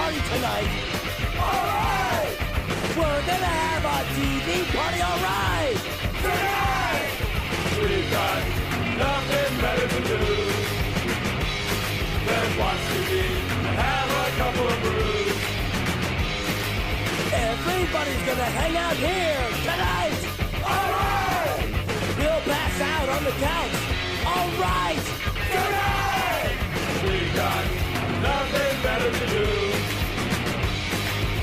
party tonight. Alright! We're gonna have a TV party, alright! Tonight! We've got nothing better to do than watch TV and have a couple of brews. Everybody's gonna hang out here tonight! Alright! We'll pass out on the couch. Alright! Tonight! We got nothing better to do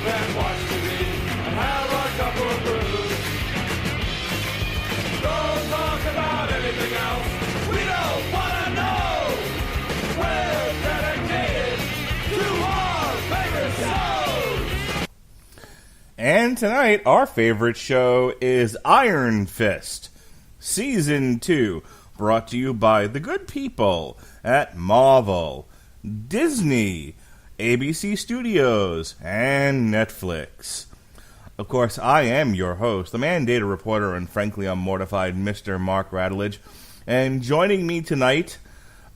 than watch TV and have a couple of brews. Don't talk about anything else. We don't wanna know. We're dedicated to our favorite shows. And tonight, our favorite show is Iron Fist, Season 2, brought to you by the good people at Marvel, Disney, ABC Studios, and Netflix. Of course, I am your host, the mandated reporter and frankly unmortified Mr. Mark Radulich, and joining me tonight,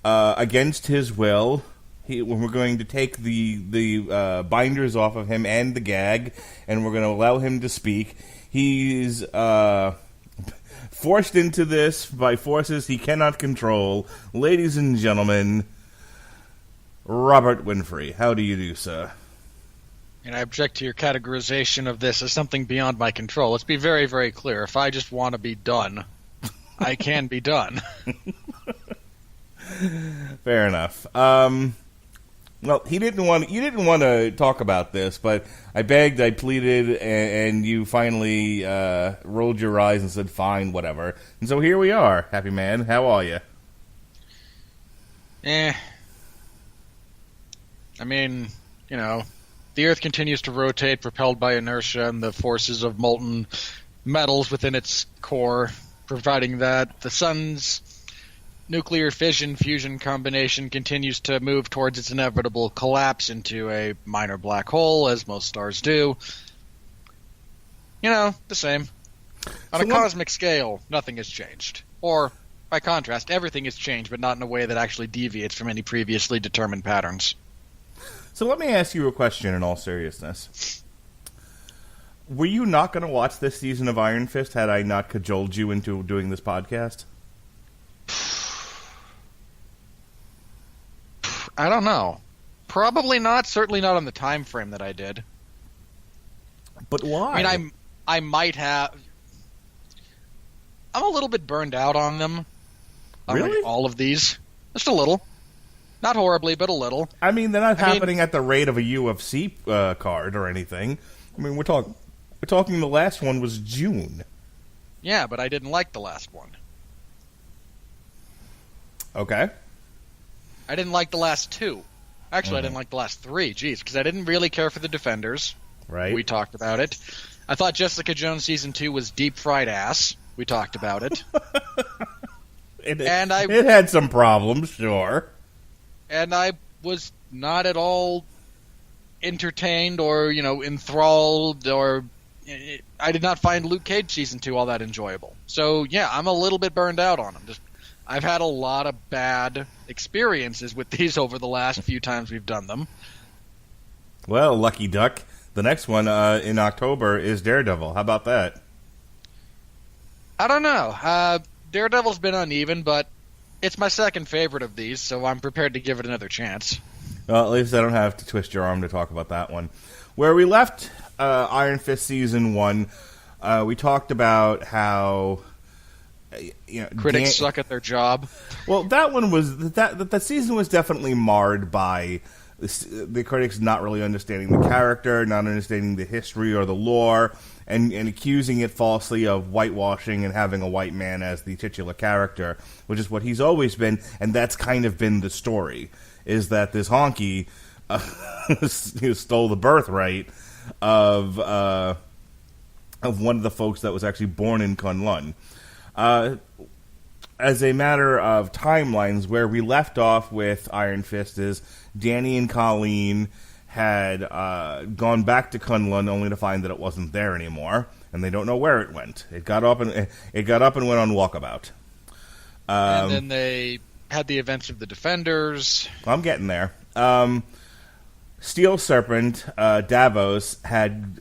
against his will, we're going to take the binders off of him and the gag, and we're going to allow him to speak. He's forced into this by forces he cannot control. Ladies and gentlemen, Robert Winfrey. How do you do, sir? And I object to your categorization of this as something beyond my control. Let's be very, very clear. If I just want to be done, I can be done. Fair enough. Well, you didn't want to talk about this, but I begged, I pleaded, and you finally rolled your eyes and said, fine, whatever. And so here we are, happy man. How are you? I mean, you know, the Earth continues to rotate, propelled by inertia and the forces of molten metals within its core, providing that the sun's nuclear fission-fusion combination continues to move towards its inevitable collapse into a minor black hole, as most stars do. You know, the same. On a cosmic scale, nothing has changed. Or, by contrast, everything has changed, but not in a way that actually deviates from any previously determined patterns. So let me ask you a question in all seriousness. Were you not going to watch this season of Iron Fist had I not cajoled you into doing this podcast? I don't know. Probably not. Certainly not on the time frame that I did. But why? I mean, I might have. I'm a little bit burned out on them. Really? All of these. Just a little. Not horribly, but a little. I mean, they're not happening at the rate of a UFC card or anything. I mean, we're talking the last one was June. Yeah, but I didn't like the last one. Okay. I didn't like the last two. Actually, I didn't like the last three. Jeez, because I didn't really care for the Defenders. Right. We talked about it. I thought Jessica Jones Season 2 was deep-fried ass. We talked about it. It had some problems, sure. And I was not at all entertained or, enthralled or... I did not find Luke Cage Season 2 all that enjoyable. So, yeah, I'm a little bit burned out on them. I've had a lot of bad experiences with these over the last few times we've done them. Well, lucky duck. The next one in October is Daredevil. How about that? I don't know. Daredevil's been uneven, but it's my second favorite of these, so I'm prepared to give it another chance. Well, at least I don't have to twist your arm to talk about that one. Where we left Iron Fist Season 1, we talked about how... critics suck at their job. Well, that one was... That season was definitely marred by the critics not really understanding the character, not understanding the history or the lore, and accusing it falsely of whitewashing and having a white man as the titular character, which is what he's always been, and that's kind of been the story, is that this honky stole the birthright of one of the folks that was actually born in Kunlun. As a matter of timelines, where we left off with Iron Fist is Danny and Colleen had gone back to Kunlun only to find that it wasn't there anymore, and they don't know where it went. It got up and went on walkabout. And then they had the events of the Defenders. I'm getting there. Steel Serpent, Davos, had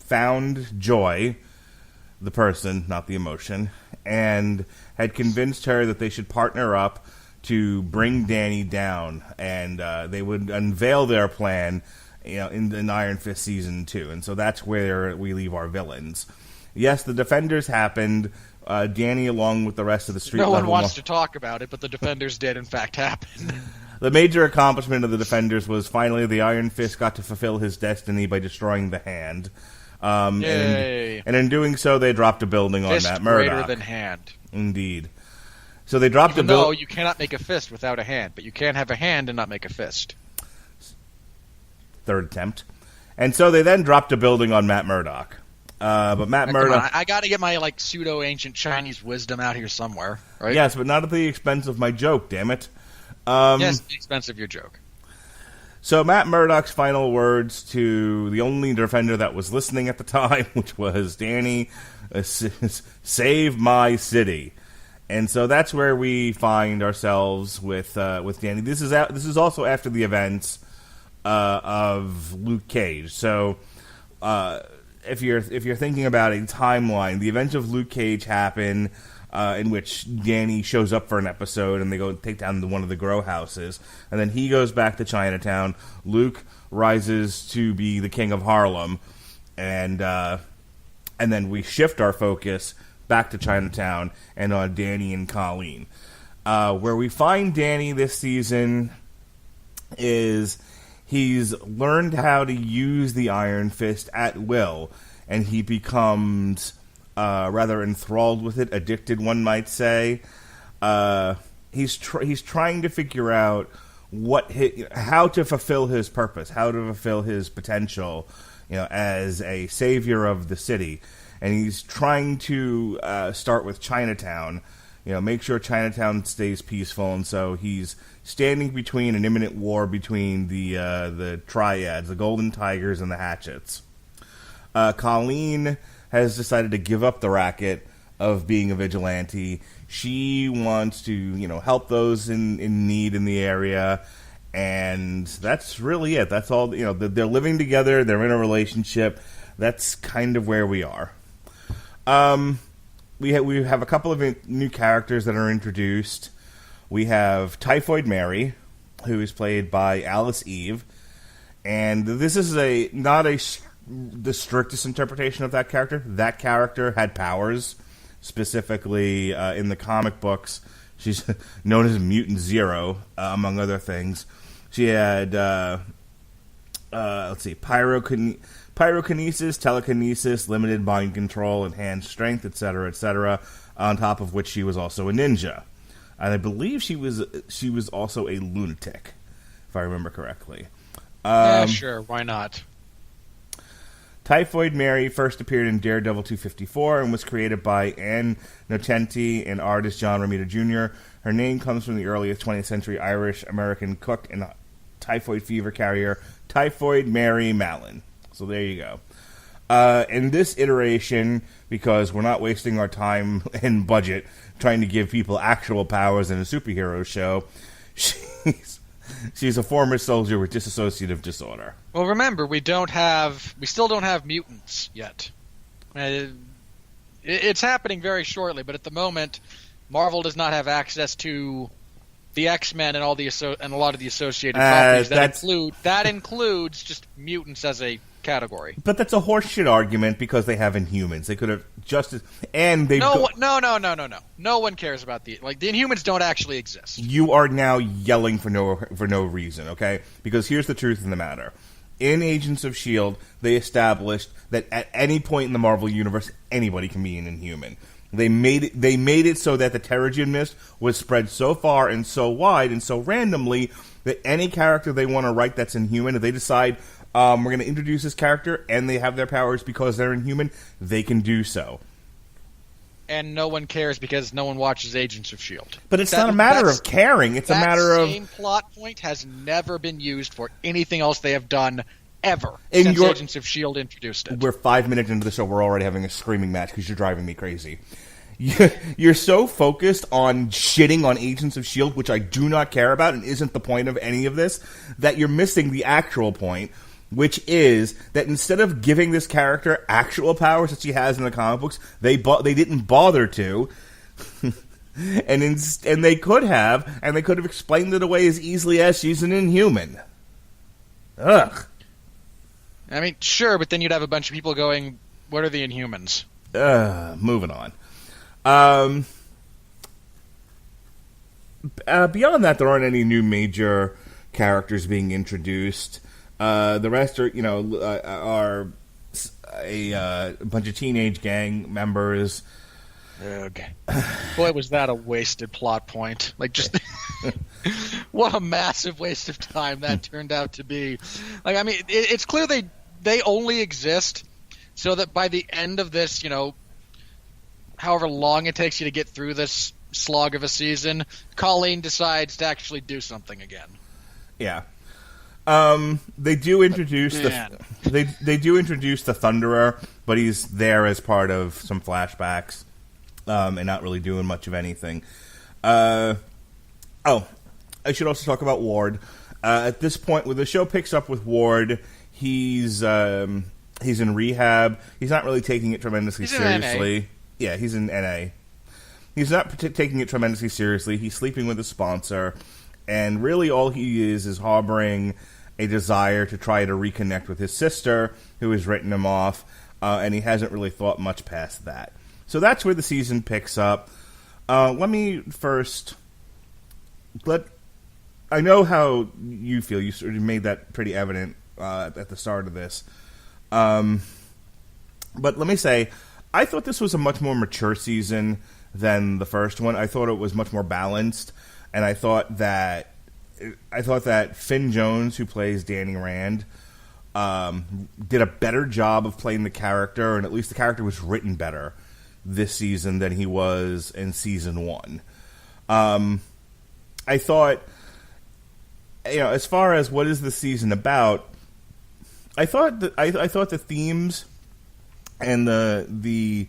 found Joy, the person, not the emotion, and had convinced her that they should partner up to bring Dany down, and they would unveil their plan, in Iron Fist Season 2. And so that's where we leave our villains. Yes, the Defenders happened. Dany, along with the rest of the street level... No one wants to talk about it, but the Defenders did, in fact, happen. The major accomplishment of the Defenders was finally the Iron Fist got to fulfill his destiny by destroying the Hand. Yay. And in doing so, they dropped a building on Fist Matt Murdock. greater than hand. Indeed. So they dropped Even a building. though you cannot make a fist without a hand, but you can have a hand and not make a fist. Third attempt. And so they then dropped a building on Matt Murdock. But Matt Murdock... I got to get my pseudo-ancient Chinese wisdom out here somewhere, right? Yes, but not at the expense of my joke, damn it. Yes, at the expense of your joke. So Matt Murdock's final words to the only Defender that was listening at the time, which was, Dany, save my city. And so that's where we find ourselves with Dany. This is also after the events of Luke Cage. So if you're thinking about a timeline, the events of Luke Cage happen in which Dany shows up for an episode and they go take down one of the grow houses, and then he goes back to Chinatown. Luke rises to be the king of Harlem, and then we shift our focus back to Chinatown and on Dany and Colleen. Where we find Dany this season is he's learned how to use the Iron Fist at will, and he becomes rather enthralled with it, addicted, one might say. He's trying to figure out how to fulfill his purpose, how to fulfill his potential, as a savior of the city. And he's trying to start with Chinatown, make sure Chinatown stays peaceful. And so he's standing between an imminent war between the triads, the Golden Tigers and the Hatchets. Colleen has decided to give up the racket of being a vigilante. She wants to, help those in need in the area, and that's really it. That's all. They're living together. They're in a relationship. That's kind of where we are. We have a couple of new characters that are introduced. We have Typhoid Mary, who is played by Alice Eve, and this is not the strictest interpretation of that character. That character had powers. Specifically, in the comic books, she's known as Mutant Zero, among other things. She had, pyrokinesis, telekinesis, limited mind control, enhanced strength, etc., etc., on top of which she was also a ninja. And I believe she was also a lunatic, if I remember correctly. Yeah, sure, why not? Typhoid Mary first appeared in Daredevil 254 and was created by Ann Nocenti and artist John Romita Jr. Her name comes from the earliest 20th century Irish-American cook and typhoid fever carrier, Typhoid Mary Mallon. So there you go. In this iteration, because we're not wasting our time and budget trying to give people actual powers in a superhero show, she's a former soldier with dissociative disorder. Well, remember, we still don't have mutants yet. It's happening very shortly, but at the moment, Marvel does not have access to the X-Men and and a lot of the associated properties that includes just mutants as a category. But that's a horseshit argument because they have Inhumans. They could have No one cares about the Inhumans don't actually exist. You are now yelling for no reason, okay? Because here's the truth of the matter. In Agents of S.H.I.E.L.D., they established that at any point in the Marvel Universe, anybody can be an Inhuman. They made it so that the Terrigen Mist was spread so far and so wide and so randomly that any character they want to write that's Inhuman, if they decide we're going to introduce this character and they have their powers because they're Inhuman, they can do so. And no one cares because no one watches Agents of S.H.I.E.L.D. But it's not a matter of caring. It's a matter of... That same plot point has never been used for anything else they have done ever since Agents of S.H.I.E.L.D. introduced it. We're 5 minutes into the show. We're already having a screaming match because you're driving me crazy. you're so focused on shitting on Agents of S.H.I.E.L.D., which I do not care about and isn't the point of any of this, that you're missing the actual point, which is that instead of giving this character actual powers that she has in the comic books, they didn't bother to. and they could have explained it away as easily as she's an Inhuman. Ugh. I mean, sure, but then you'd have a bunch of people going, what are the Inhumans? Moving on. Beyond that, there aren't any new major characters being introduced. The rest are, are a bunch of teenage gang members. Ugh. Boy, was that a wasted plot point. Like, just what a massive waste of time that turned out to be. Like, I mean, it's clear they only exist so that by the end of this, however long it takes you to get through this slog of a season, Colleen decides to actually do something again. Yeah. They do introduce they do introduce the Thunderer, but he's there as part of some flashbacks, and not really doing much of anything. I should also talk about Ward. At this point, when the show picks up with Ward, he's in rehab. He's not really taking it tremendously seriously. Yeah, he's in NA. He's not taking it tremendously seriously. He's sleeping with a sponsor, and really all he is harboring a desire to try to reconnect with his sister, who has written him off, and he hasn't really thought much past that. So that's where the season picks up. Let me first... I know how you feel. You sort of made that pretty evident at the start of this. But let me say, I thought this was a much more mature season than the first one. I thought it was much more balanced, and I thought that Finn Jones, who plays Danny Rand, did a better job of playing the character, and at least the character was written better this season than he was in season one. I thought, as far as what is the season about, I thought the themes and the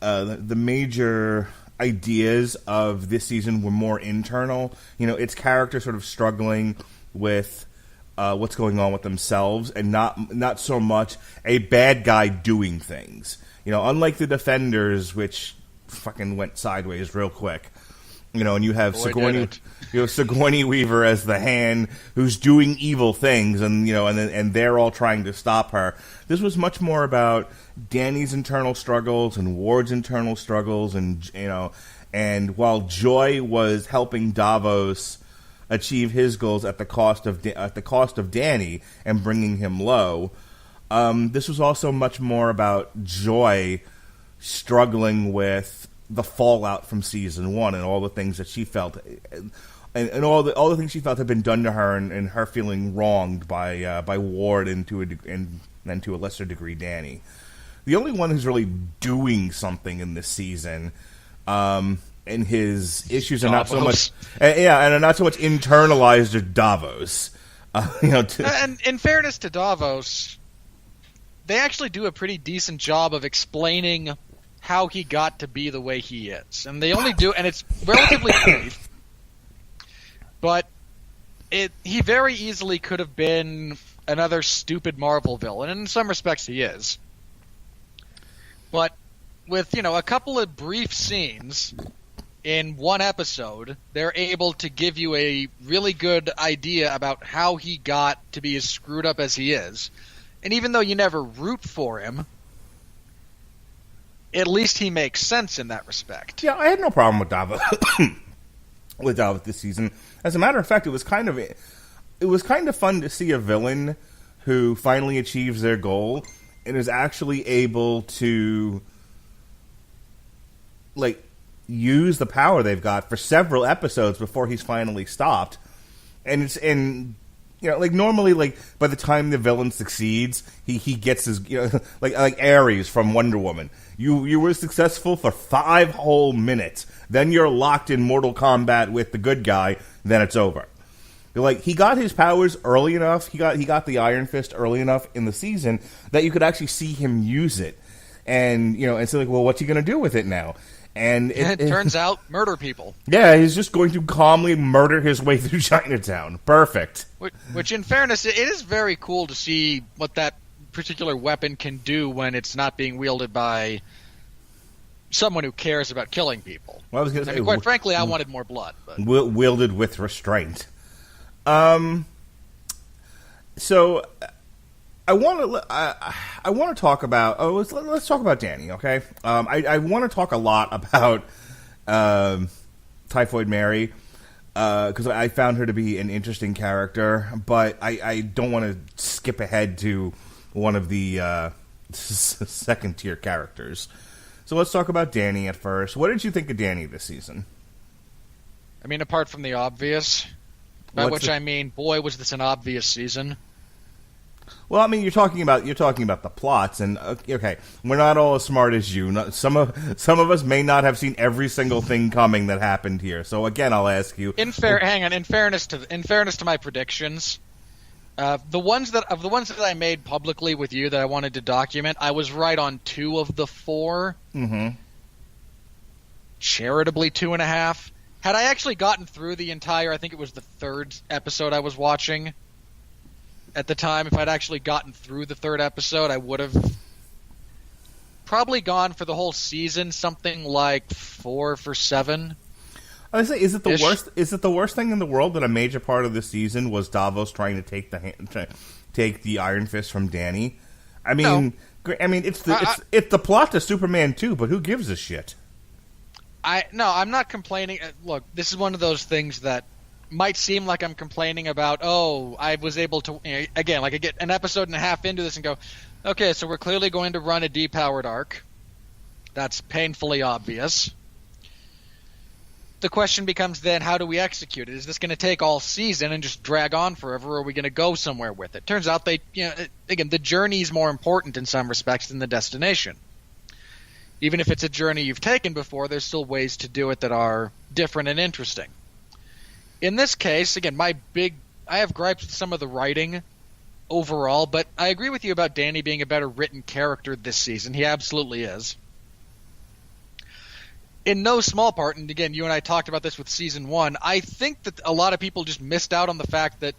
major ideas of this season were more internal. Its character sort of struggling with what's going on with themselves, and not so much a bad guy doing things. Unlike the Defenders, which fucking went sideways real quick. And you have Sigourney Weaver as the Hand who's doing evil things, and and they're all trying to stop her. This was much more about Danny's internal struggles and Ward's internal struggles, and while Joy was helping Davos achieve his goals at the cost of Danny and bringing him low, this was also much more about Joy struggling with the fallout from season one and all the things that she felt, and all the things she felt had been done to her, and her feeling wronged by Ward and then to a lesser degree Danny. The only one who's really doing something in this season, and his issues are not so much, and are not so much internalized as Davos. And in fairness to Davos, they actually do a pretty decent job of explaining how he got to be the way he is. And they only do, and it's relatively brief, but he very easily could have been another stupid Marvel villain, and in some respects he is. But with, a couple of brief scenes in one episode, they're able to give you a really good idea about how he got to be as screwed up as he is. And even though you never root for him, at least he makes sense in that respect. Yeah, I had no problem with Davos this season. As a matter of fact, it was kind of fun to see a villain who finally achieves their goal and is actually able to use the power they've got for several episodes before he's finally stopped. And normally, by the time the villain succeeds, he gets his, like Ares from Wonder Woman. You were successful for 5 whole minutes. Then you're locked in mortal combat with the good guy. Then it's over. He got his powers early enough. He got the Iron Fist early enough in the season that you could actually see him use it. And and so well, what's he going to do with it now? And it turns out, murder people. Yeah, he's just going to calmly murder his way through Chinatown. Perfect. Which, in fairness, it is very cool to see what that particular weapon can do when it's not being wielded by someone who cares about killing people. Well, I was going to say, quite frankly, I wanted more blood. But. Wielded with restraint. So I want to talk about. Let's talk about Danny. Okay. I want to talk a lot about Typhoid Mary because I found her to be an interesting character, but I don't want to skip ahead to one of the second tier characters. So let's talk about Danny at first. What did you think of Danny this season? I mean, apart from the obvious, by which I mean, boy, was this an obvious season. Well, I mean, you're talking about the plots, and okay, we're not all as smart as you. Some of us may not have seen every single thing coming that happened here. So again, I'll ask you. In fairness to my predictions, the ones that I made publicly with you that I wanted to document, I was right on 2 of the 4. Mm-hmm. Charitably 2.5. Had I actually gotten through the entire, I think it was the 3rd episode I was watching at the time, if I'd actually gotten through the 3rd episode, I would have probably gone for the whole season something like 4 for 7. I was say, is it the worst? Is it the worst thing in the world that a major part of the season was Davos trying to take the Iron Fist from Danny? I mean, no. It's the plot to Superman 2, but who gives a shit? I'm not complaining. Look, this is one of those things that might seem like I'm complaining about. Oh, I was able to again, like I get an episode and a half into this and go, okay, so we're clearly going to run a depowered arc. That's painfully obvious. The question becomes then, how do we execute it? Is this going to take all season and just drag on forever, or are we going to go somewhere with it? Turns out again, the journey is more important in some respects than the destination. Even if it's a journey you've taken before, there's still ways to do it that are different and interesting. In this case, again, I have gripes with some of the writing overall, but I agree with you about Danny being a better written character this season. He absolutely is. In no small part, and again, you and I talked about this with Season 1, I think that a lot of people just missed out on the fact that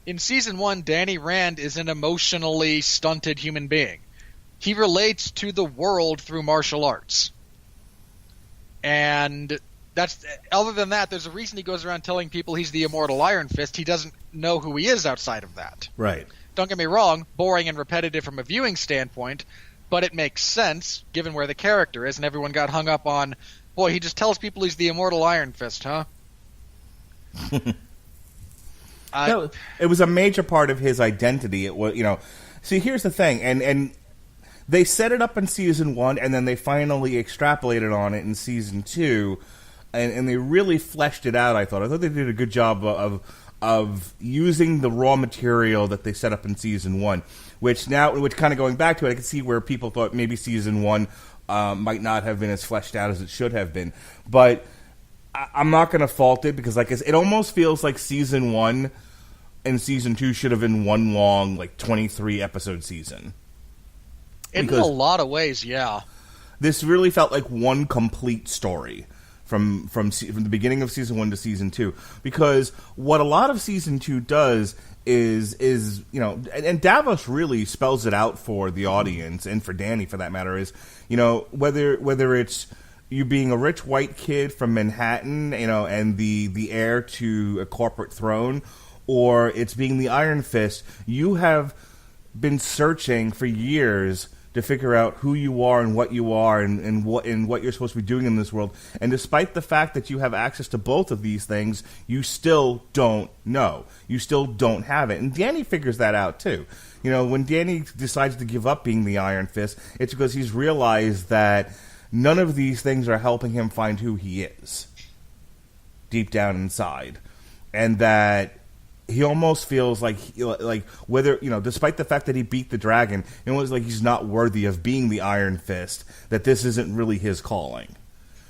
in Season 1, Danny Rand is an emotionally stunted human being. He relates to the world through martial arts. And other than that, there's a reason he goes around telling people he's the immortal Iron Fist. He doesn't know who he is outside of that. Right. Don't get me wrong, boring and repetitive from a viewing standpoint, but it makes sense given where the character is, and everyone got hung up on, boy, he just tells people he's the immortal Iron Fist, huh? No, it was a major part of his identity. It was, see, here's the thing, and they set it up in Season 1, and then they finally extrapolated on it in Season 2, and they really fleshed it out, I thought. I thought they did a good job of using the raw material that they set up in Season 1, which kind of going back to it, I can see where people thought maybe Season 1 might not have been as fleshed out as it should have been. But I'm not going to fault it, because it almost feels like Season 1 and Season 2 should have been one long, 23-episode season. In a lot of ways, yeah. This really felt like one complete story from the beginning of Season 1 to Season 2. Because what a lot of Season 2 does is and Davos really spells it out for the audience, and for Danny for that matter, is, whether it's you being a rich white kid from Manhattan, and the heir to a corporate throne, or it's being the Iron Fist, you have been searching for years to figure out who you are and what you are and what you're supposed to be doing in this world. And despite the fact that you have access to both of these things, you still don't know. You still don't have it. And Danny figures that out too. When Danny decides to give up being the Iron Fist, it's because he's realized that none of these things are helping him find who he is deep down inside. And that he almost feels like whether, despite the fact that he beat the dragon, it was like he's not worthy of being the Iron Fist, that this isn't really his calling.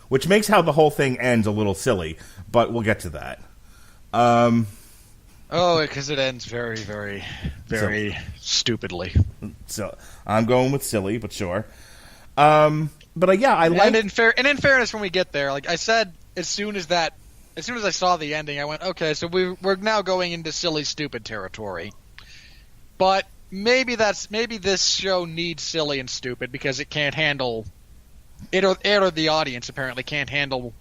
Which makes how the whole thing ends a little silly, but we'll get to that. Because it ends very, very, very stupidly. So, I'm going with silly, but sure. But yeah, I like. And in fairness, when we get there, like I said, as soon as I saw the ending, I went, okay, so we're now going into silly, stupid territory. But maybe this show needs silly and stupid because it can't handle it, or the audience apparently can't handle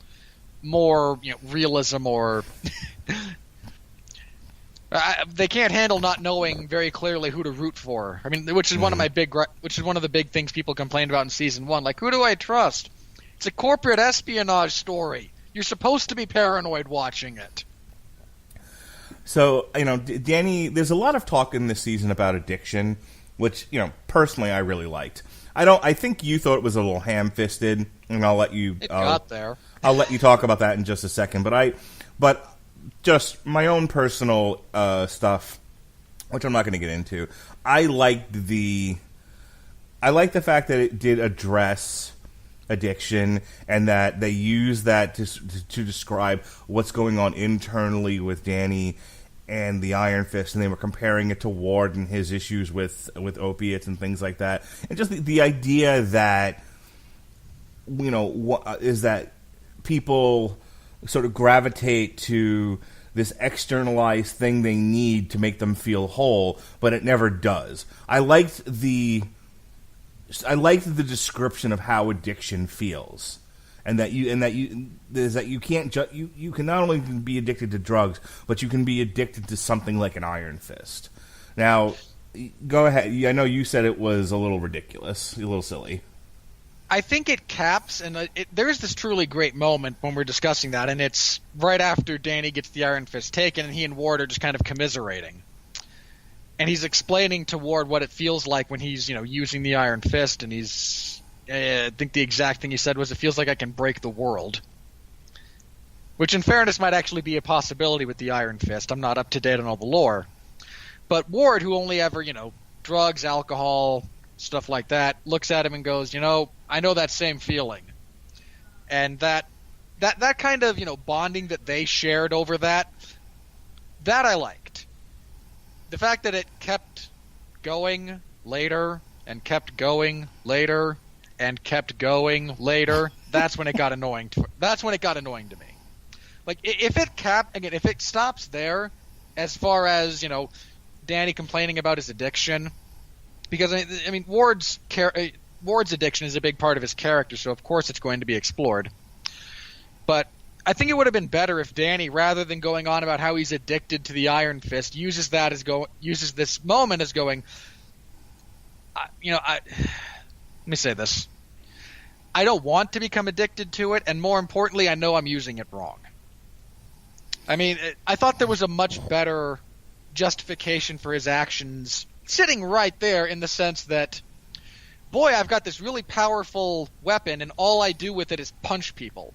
more realism or. They can't handle not knowing very clearly who to root for. I mean, which is one of the big things people complained about in season 1. Like, who do I trust? It's a corporate espionage story. You're supposed to be paranoid watching it. So, Danny, there's a lot of talk in this season about addiction, which, personally I really liked. I think you thought it was a little ham-fisted, and I'll let you. It got there. I'll let you talk about that in just a second. But just my own personal stuff, which I'm not going to get into. I liked the fact that it did address addiction and that they used that to describe what's going on internally with Danny and the Iron Fist, and they were comparing it to Ward and his issues with opiates and things like that, and just the idea that is that people sort of gravitate to this externalized thing they need to make them feel whole, but it never does. I liked the description of how addiction feels, and that you can't you can not only be addicted to drugs, but you can be addicted to something like an Iron Fist. Now, go ahead. I know you said it was a little ridiculous, a little silly. I think it caps, and there is this truly great moment when we're discussing that, and it's right after Danny gets the Iron Fist taken, and he and Ward are just kind of commiserating. And he's explaining to Ward what it feels like when he's, using the Iron Fist, and I think the exact thing he said was, it feels like I can break the world. Which, in fairness, might actually be a possibility with the Iron Fist. I'm not up to date on all the lore. But Ward, who only ever, drugs, alcohol, stuff like that, looks at him and goes, I know that same feeling. And that kind of, bonding that they shared over that I liked. The fact that it kept going later and kept going later and kept going later, that's when it got annoying to me. Like, if it stops there, as far as, Danny complaining about his addiction, because I mean Ward's addiction is a big part of his character, so of course it's going to be explored. But I think it would have been better if Danny, rather than going on about how he's addicted to the Iron Fist, uses this moment as going, let me say this. I don't want to become addicted to it, and more importantly, I know I'm using it wrong. I mean, I thought there was a much better justification for his actions sitting right there, in the sense that, boy, I've got this really powerful weapon, and all I do with it is punch people.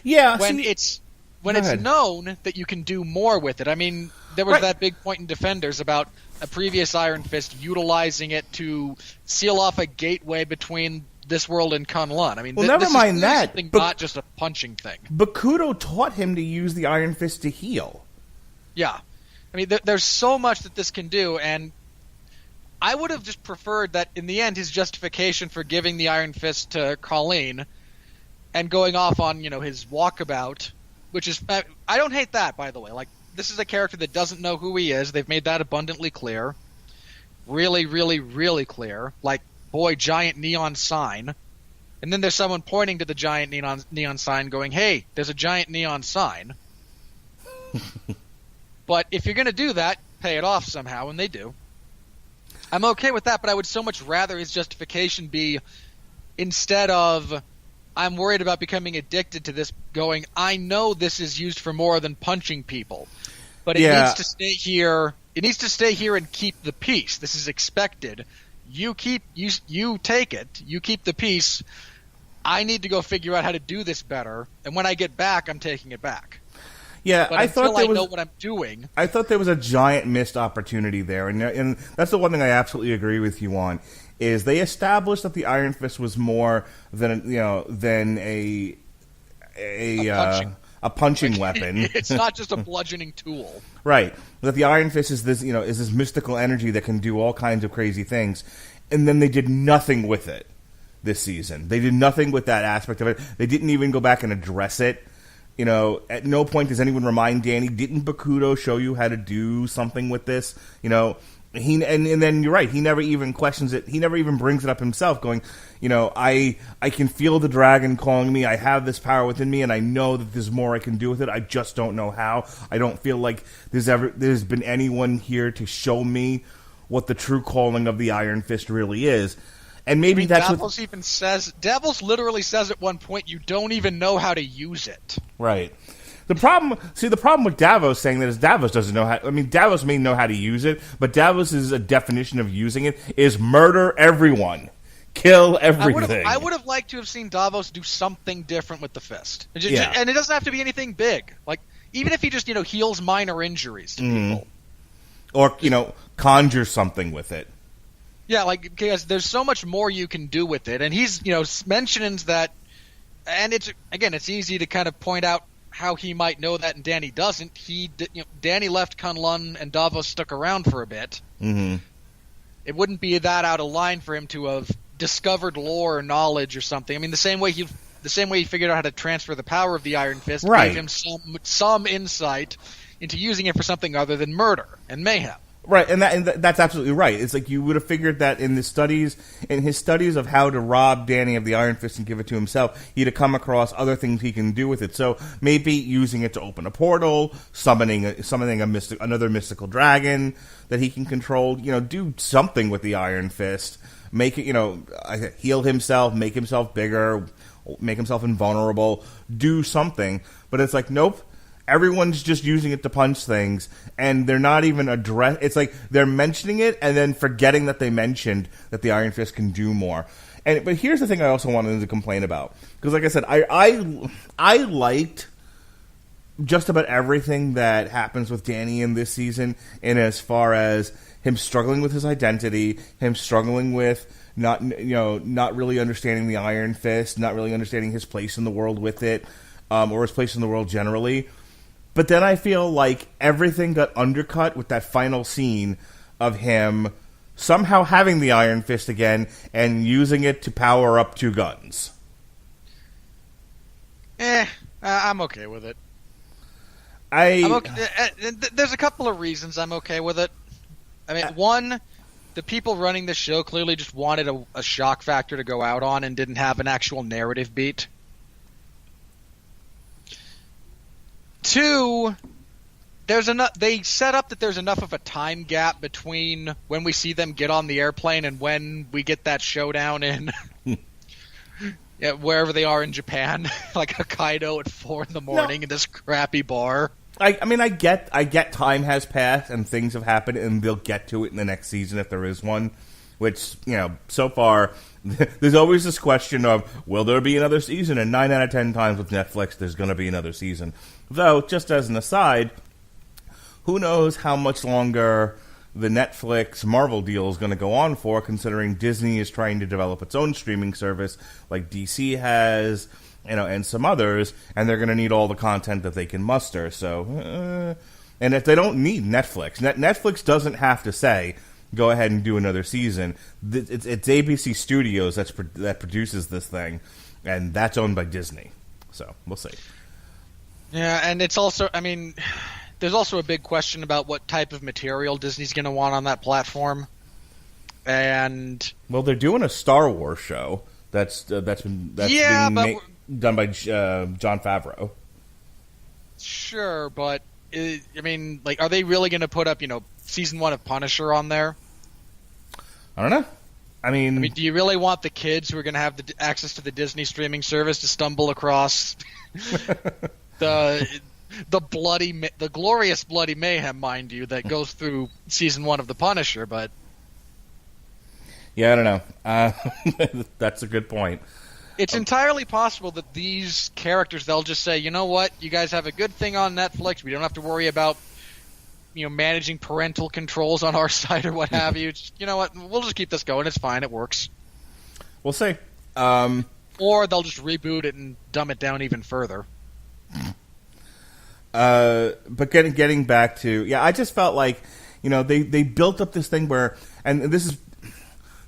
Yeah, when it's known that you can do more with it. I mean, there was that big point in Defenders about a previous Iron Fist utilizing it to seal off a gateway between this world and Kunlun. I mean, never mind that. Not just a punching thing. Bakudo taught him to use the Iron Fist to heal. Yeah. I mean, there's so much that this can do, and I would have just preferred that, in the end, his justification for giving the Iron Fist to Colleen and going off on, his walkabout, which is... I don't hate that, by the way. Like, this is a character that doesn't know who he is. They've made that abundantly clear. Really, really, really clear. Like, boy, giant neon sign. And then there's someone pointing to the giant neon sign going, hey, there's a giant neon sign. But if you're going to do that, pay it off somehow, and they do. I'm okay with that, but I would so much rather his justification be, instead of, I'm worried about becoming addicted to this, going, I know this is used for more than punching people, but it needs to stay here. It needs to stay here and keep the peace. This is expected. You take it. You keep the peace. I need to go figure out how to do this better, and when I get back, I'm taking it back. Yeah, but until I know what I'm doing. I thought there was a giant missed opportunity there, and that's the one thing I absolutely agree with you on. Is they established that the Iron Fist was more than a punching weapon. It's not just a bludgeoning tool, right? That the Iron Fist is this mystical energy that can do all kinds of crazy things, and then they did nothing with it. this season. They did nothing with that aspect of it. They didn't even go back and address it. At no point does anyone remind Danny, didn't Bakudo show you how to do something with this? And then you're right, he never even questions it. He never even brings it up himself, going, I can feel the dragon calling me. I have this power within me, and I know that there's more I can do with it. I just don't know how. I don't feel like there's been anyone here to show me what the true calling of the Iron Fist really is. And maybe that's Davos even says, Davos literally says at one point, you don't even know how to use it. Right. The problem with Davos saying that is Davos doesn't know how. I mean, Davos may know how to use it, but Davos's definition of using it is murder everyone, kill everything. I would have liked to have seen Davos do something different with the fist, and it doesn't have to be anything big. Like even if he just heals minor injuries to people, or conjure something with it. Yeah, because there's so much more you can do with it, and he's mentions that, and it's easy to kind of point out how he might know that and Danny doesn't. Danny left Kunlun and Davos stuck around for a bit. Mm-hmm. It wouldn't be that out of line for him to have discovered lore or knowledge or something. I mean, the same way he figured out how to transfer the power of the Iron Fist gave him some insight into using it for something other than murder and mayhem. Right, and that's absolutely right. It's like you would have figured that in his studies of how to rob Danny of the Iron Fist and give it to himself, he'd have come across other things he can do with it. So maybe using it to open a portal, summoning another mystical dragon that he can control. Do something with the Iron Fist. Make it, heal himself, make himself bigger, make himself invulnerable. Do something, but it's like nope. Everyone's just using it to punch things, and they're not even it's like they're mentioning it and then forgetting that they mentioned that the Iron Fist can do more. But here's the thing I also wanted to complain about, because like I said, I liked just about everything that happens with Danny in this season, in as far as him struggling with his identity, him struggling with not really understanding the Iron Fist, not really understanding his place in the world with it, or his place in the world generally. But then I feel like everything got undercut with that final scene of him somehow having the Iron Fist again and using it to power up 2 guns. I'm okay with it. I'm okay. There's a couple of reasons I'm okay with it. I mean, one, the people running the show clearly just wanted a shock factor to go out on and didn't have an actual narrative beat. 2, they set up that there's enough of a time gap between when we see them get on the airplane and when we get that showdown in wherever they are in Japan, like Hokkaido at 4 in in this crappy bar. I get time has passed and things have happened, and they'll get to it in the next season if there is one. Which, so far, there's always this question of, will there be another season? And 9 out of 10 times with Netflix, there's going to be another season. Though, just as an aside, who knows how much longer the Netflix Marvel deal is going to go on for, considering Disney is trying to develop its own streaming service, like DC has, and some others, and they're going to need all the content that they can muster. So, and if they don't need Netflix, Netflix doesn't have to say, go ahead and do another season. It's ABC Studios that produces this thing, and that's owned by Disney. So we'll see. Yeah, and it's also, there's also a big question about what type of material Disney's going to want on that platform. And they're doing a Star Wars show that's done by Jon Favreau. Sure, but are they really going to put up season 1 of Punisher on there? I don't know. I mean, do you really want the kids who are going to have the access to the Disney streaming service to stumble across the glorious bloody mayhem, mind you, that goes through season 1 of the Punisher? But yeah, I don't know. That's a good point. It's entirely possible that these characters, they'll just say, you know what, you guys have a good thing on Netflix. We don't have to worry about managing parental controls on our side or what have you. Just, you know what, we'll just keep this going. It's fine. It works. We'll see. Or they'll just reboot it and dumb it down even further. But getting back to, I just felt like, they built up this thing where, and this is,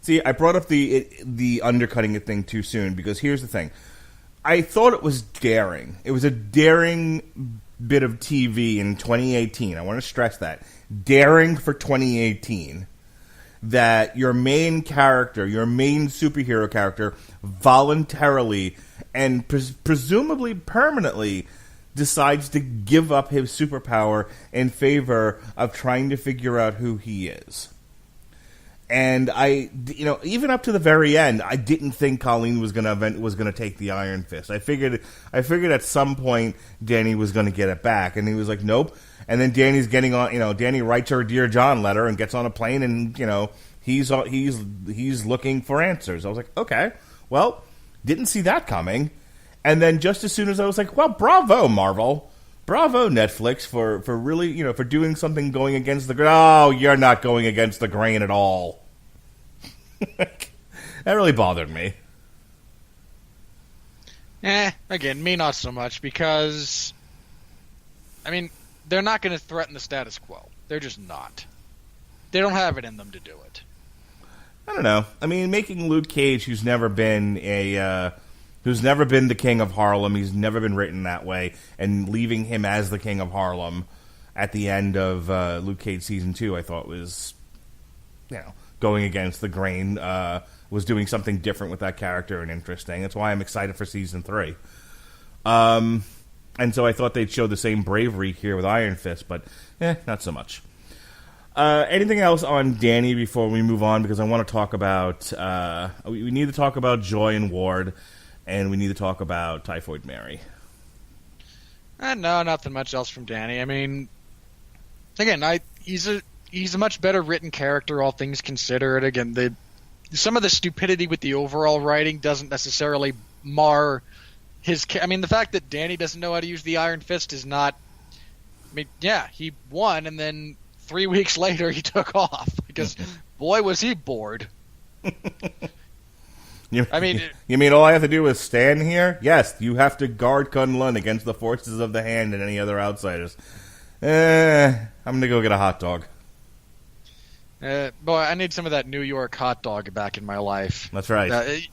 See, I brought up the undercutting it thing too soon because here's the thing. I thought it was daring. It was a daring bit of TV in 2018. I want to stress that. Daring for 2018. That your main character, your main superhero character, voluntarily and presumably permanently decides to give up his superpower in favor of trying to figure out who he is. And even up to the very end, I didn't think Colleen was gonna take the Iron Fist. I figured at some point Danny was gonna get it back, and he was like, nope. And then Danny's getting on. Danny writes her a Dear John letter and gets on a plane, and he's looking for answers. I was like, okay, well, didn't see that coming. And then just as soon as I was like, well, bravo Marvel, bravo Netflix for really for doing something going against the grain. Oh, you're not going against the grain at all. That really bothered me. Again, me not so much because, they're not going to threaten the status quo. They're just not. They don't have it in them to do it. I don't know. Making Luke Cage, who's never been the King of Harlem, he's never been written that way, and leaving him as the King of Harlem at the end of Luke Cage Season 2, I thought was, going against the grain, was doing something different with that character and interesting. That's why I'm excited for Season 3. And so I thought they'd show the same bravery here with Iron Fist, but not so much. Anything else on Danny before we move on? Because I want to talk about... we need to talk about Joy and Ward, and we need to talk about Typhoid Mary. No, nothing much else from Danny. Again, he's a much better written character, all things considered. Again, some of the stupidity with the overall writing doesn't necessarily mar his... the fact that Danny doesn't know how to use the Iron Fist is not... he won, and then 3 weeks later he took off, because boy was he bored. You mean all I have to do is stand here? Yes, you have to guard Kunlun against the forces of the Hand and any other outsiders. I'm going to go get a hot dog. Boy, I need some of that New York hot dog back in my life. That's right.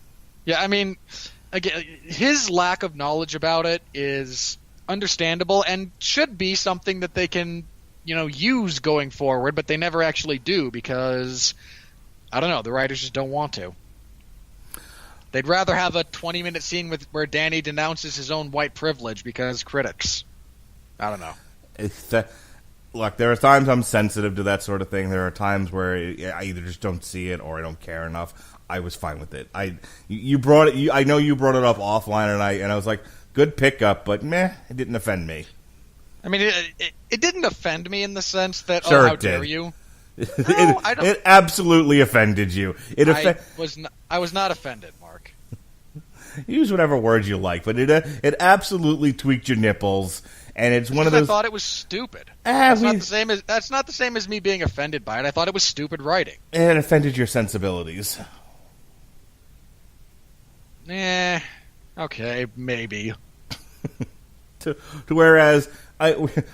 Again, his lack of knowledge about it is understandable and should be something that they can, use going forward, but they never actually do because, I don't know, the writers just don't want to. They'd rather have a 20-minute scene where Danny denounces his own white privilege because critics. I don't know. Look, there are times I'm sensitive to that sort of thing. There are times where I either just don't see it or I don't care enough. I was fine with it. You brought it. I know you brought it up offline, and I was like, good pickup, but it didn't offend me. It didn't offend me in the sense that sure how dare you? It absolutely offended you. I was not offended, Mark. Use whatever words you like, but it absolutely tweaked your nipples, and it's one of those. I thought it was stupid. That's not the same as me being offended by it. I thought it was stupid writing. It offended your sensibilities. Okay, maybe. Whereas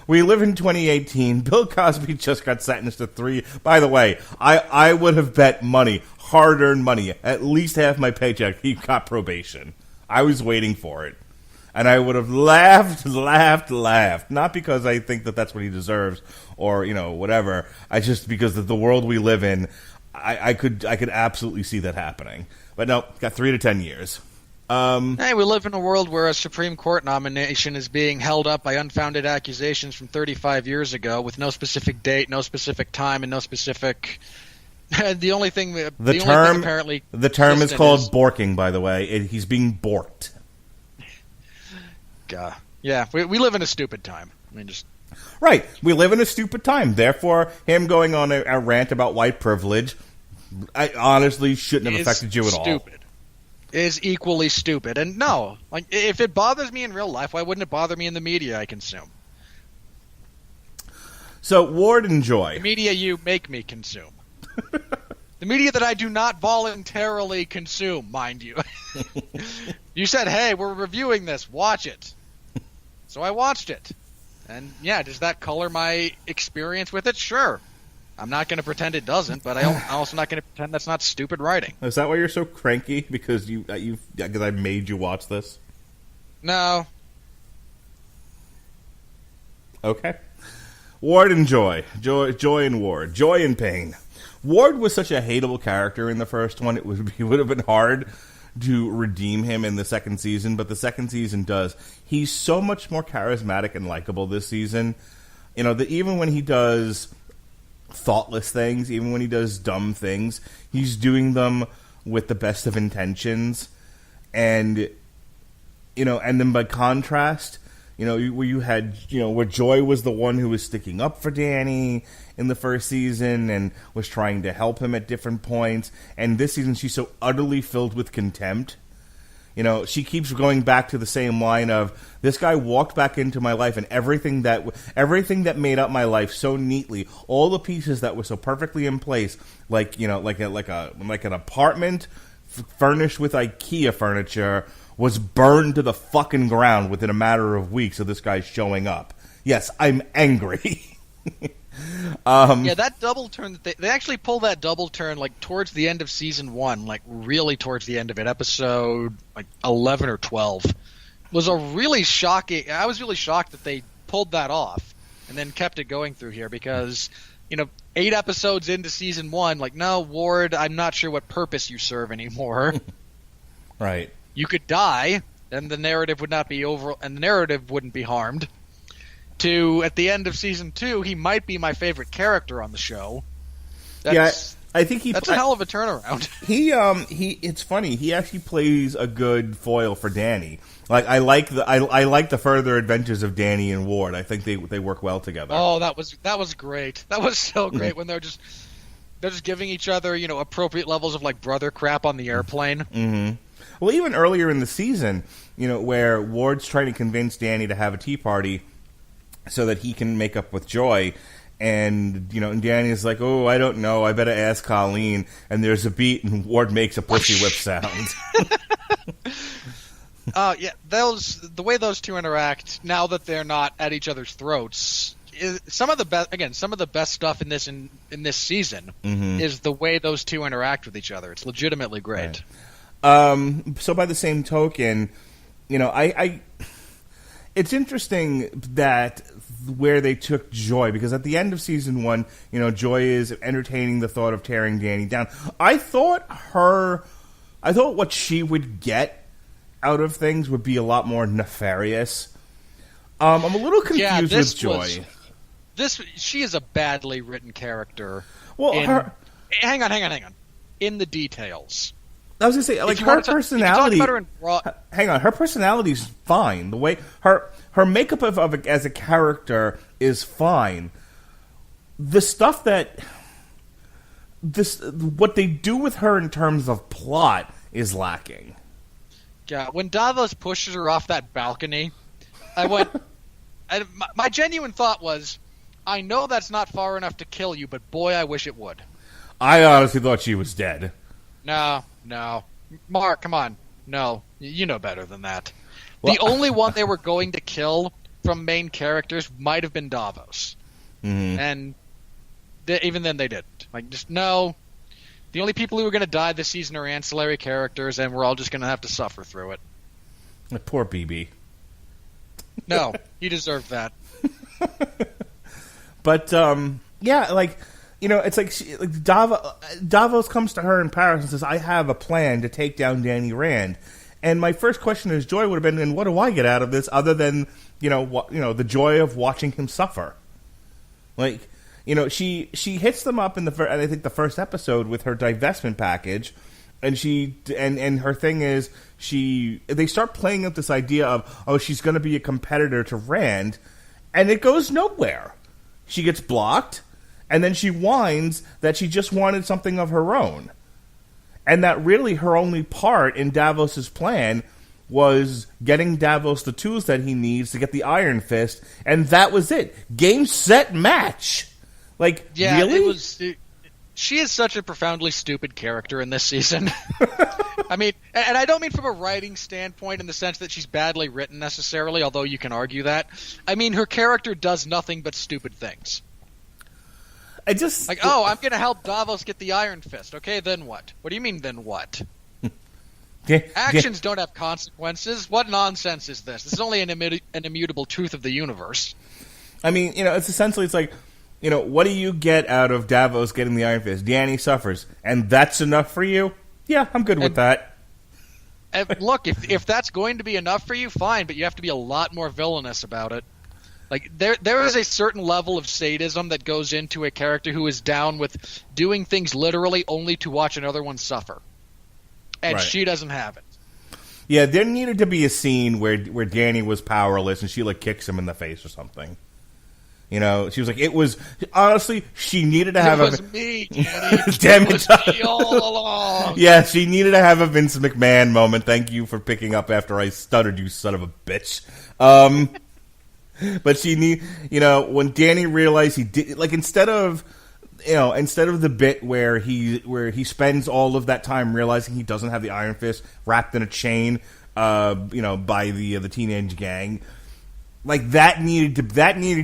we live in 2018. Bill Cosby just got sentenced to 3. By the way, I would have bet money, hard-earned money, at least half my paycheck, he got probation. I was waiting for it. And I would have laughed. Not because I think that that's what he deserves or, whatever. Because of the world we live in, I could absolutely see that happening. But no, got 3 to 10 years. Hey, we live in a world where a Supreme Court nomination is being held up by unfounded accusations from 35 years ago with no specific date, no specific time, and no specific... The only thing apparently... The term is called borking, by the way. He's being borked. Yeah, we live in a stupid time. Right, we live in a stupid time. Therefore, him going on a rant about white privilege, I honestly shouldn't have affected you at all. Stupid. Is equally stupid. And no, if it bothers me in real life, why wouldn't it bother me in the media I consume? So, Ward and Joy. The media you make me consume. The media that I do not voluntarily consume, mind you. You said, hey, we're reviewing this, watch it. So I watched it. And yeah, does that color my experience with it? Sure. I'm not going to pretend it doesn't, but I'm also not going to pretend that's not stupid writing. Is that why you're so cranky? Because because I made you watch this? No. Okay. Ward and Joy. Joy and Ward. Joy and pain. Ward was such a hateable character in the first one. It would have been hard to redeem him in the second season, but the second season does. He's so much more charismatic and likable this season. You know, even when he does thoughtless things, even when he does dumb things, he's doing them with the best of intentions. And, you know, and then by contrast, you know, where you had, you know, where Joy was the one who was sticking up for Danny in the first season and was trying to help him at different points. And this season, she's so utterly filled with contempt. You know, she keeps going back to the same line of, this guy walked back into my life, and everything that made up my life so neatly, all the pieces that were so perfectly in place, like, you know, like an apartment furnished with IKEA furniture, was burned to the fucking ground within a matter of weeks of this guy showing up. Yes, I'm angry. Yeah, that double turn, they actually pull that double turn like towards the end of season 1, like really towards the end of it, episode like 11 or 12. Was a really shocking. I was really shocked that they pulled that off and then kept it going through here because, you know, 8 episodes into season 1, like, no, Ward, I'm not sure what purpose you serve anymore. Right. You could die, and the narrative would not be over, and the narrative wouldn't be harmed. To, at the end of season 2, he might be my favorite character on the show. That's, I think that's a hell of a turnaround. It's funny. He actually plays a good foil for Danny. Like, I like the further adventures of Danny and Ward. I think they work well together. Oh, that was great. That was so great when they're just giving each other, you know, appropriate levels of like brother crap on the airplane. Mm-hmm. Well, even earlier in the season, you know, where Ward's trying to convince Danny to have a tea party so that he can make up with Joy, and, you know, and Danny's like, oh, I don't know, I better ask Colleen, and there's a beat, and Ward makes a pussy whip sound. Yeah, the way those two interact, now that they're not at each other's throats, is some of the best stuff in this season is the way those two interact with each other. It's legitimately great. Right. So by the same token, you know, it's interesting that where they took Joy, because at the end of season 1, you know, Joy is entertaining the thought of tearing Danny down. I thought what she would get out of things would be a lot more nefarious. I'm a little confused with Joy. She is a badly written character. Well, hang on. In the details. I was going to say, like, her personality... Hang on, her personality's fine. The way... Her makeup as a character is fine. The stuff that... what they do with her in terms of plot is lacking. Yeah, when Davos pushes her off that balcony, I went... my genuine thought was, I know that's not far enough to kill you, but boy, I wish it would. I honestly thought she was dead. No. Mark, come on. No, you know better than that. Well, the only one they were going to kill from main characters might have been Davos. Mm-hmm. And even then they didn't. Like, just, no. The only people who are going to die this season are ancillary characters, and we're all just going to have to suffer through it. Poor BB. No, he deserved that. But, yeah, like... You know, it's like, Davos comes to her in Paris and says, I have a plan to take down Danny Rand. And my first question as Joy would have been, and what do I get out of this other than, the joy of watching him suffer? Like, you know, she hits them up in the first episode with her divestment package, and and her thing is they start playing up this idea of, oh, she's going to be a competitor to Rand, and it goes nowhere. She gets blocked. And then she whines that she just wanted something of her own. And that really her only part in Davos' plan was getting Davos the tools that he needs to get the Iron Fist. And that was it. Game, set, match. Like, yeah, really? She is such a profoundly stupid character in this season. I mean, and I don't mean from a writing standpoint in the sense that she's badly written necessarily, although you can argue that. I mean, her character does nothing but stupid things. I just like, oh, I'm going to help Davos get the Iron Fist. Okay, then what? What do you mean, then what? Actions don't have consequences. What nonsense is this? This is only an immutable truth of the universe. I mean, it's essentially, it's like, what do you get out of Davos getting the Iron Fist? Dany suffers, and that's enough for you? Yeah, I'm good with that. And look, if that's going to be enough for you, fine, but you have to be a lot more villainous about it. Like, there is a certain level of sadism that goes into a character who is down with doing things literally only to watch another one suffer. And right. She doesn't have it. Yeah, there needed to be a scene where Dany was powerless and she, like, kicks him in the face or something. She was like, it was, honestly, she needed to have It was me, Dany. Damn it was me all along. Yeah, she needed to have a Vince McMahon moment. Thank you for picking up after I stuttered, you son of a bitch. But she when Dany realized he did, like, instead of the bit where he spends all of that time realizing he doesn't have the Iron Fist wrapped in a chain, by the teenage gang, like that needed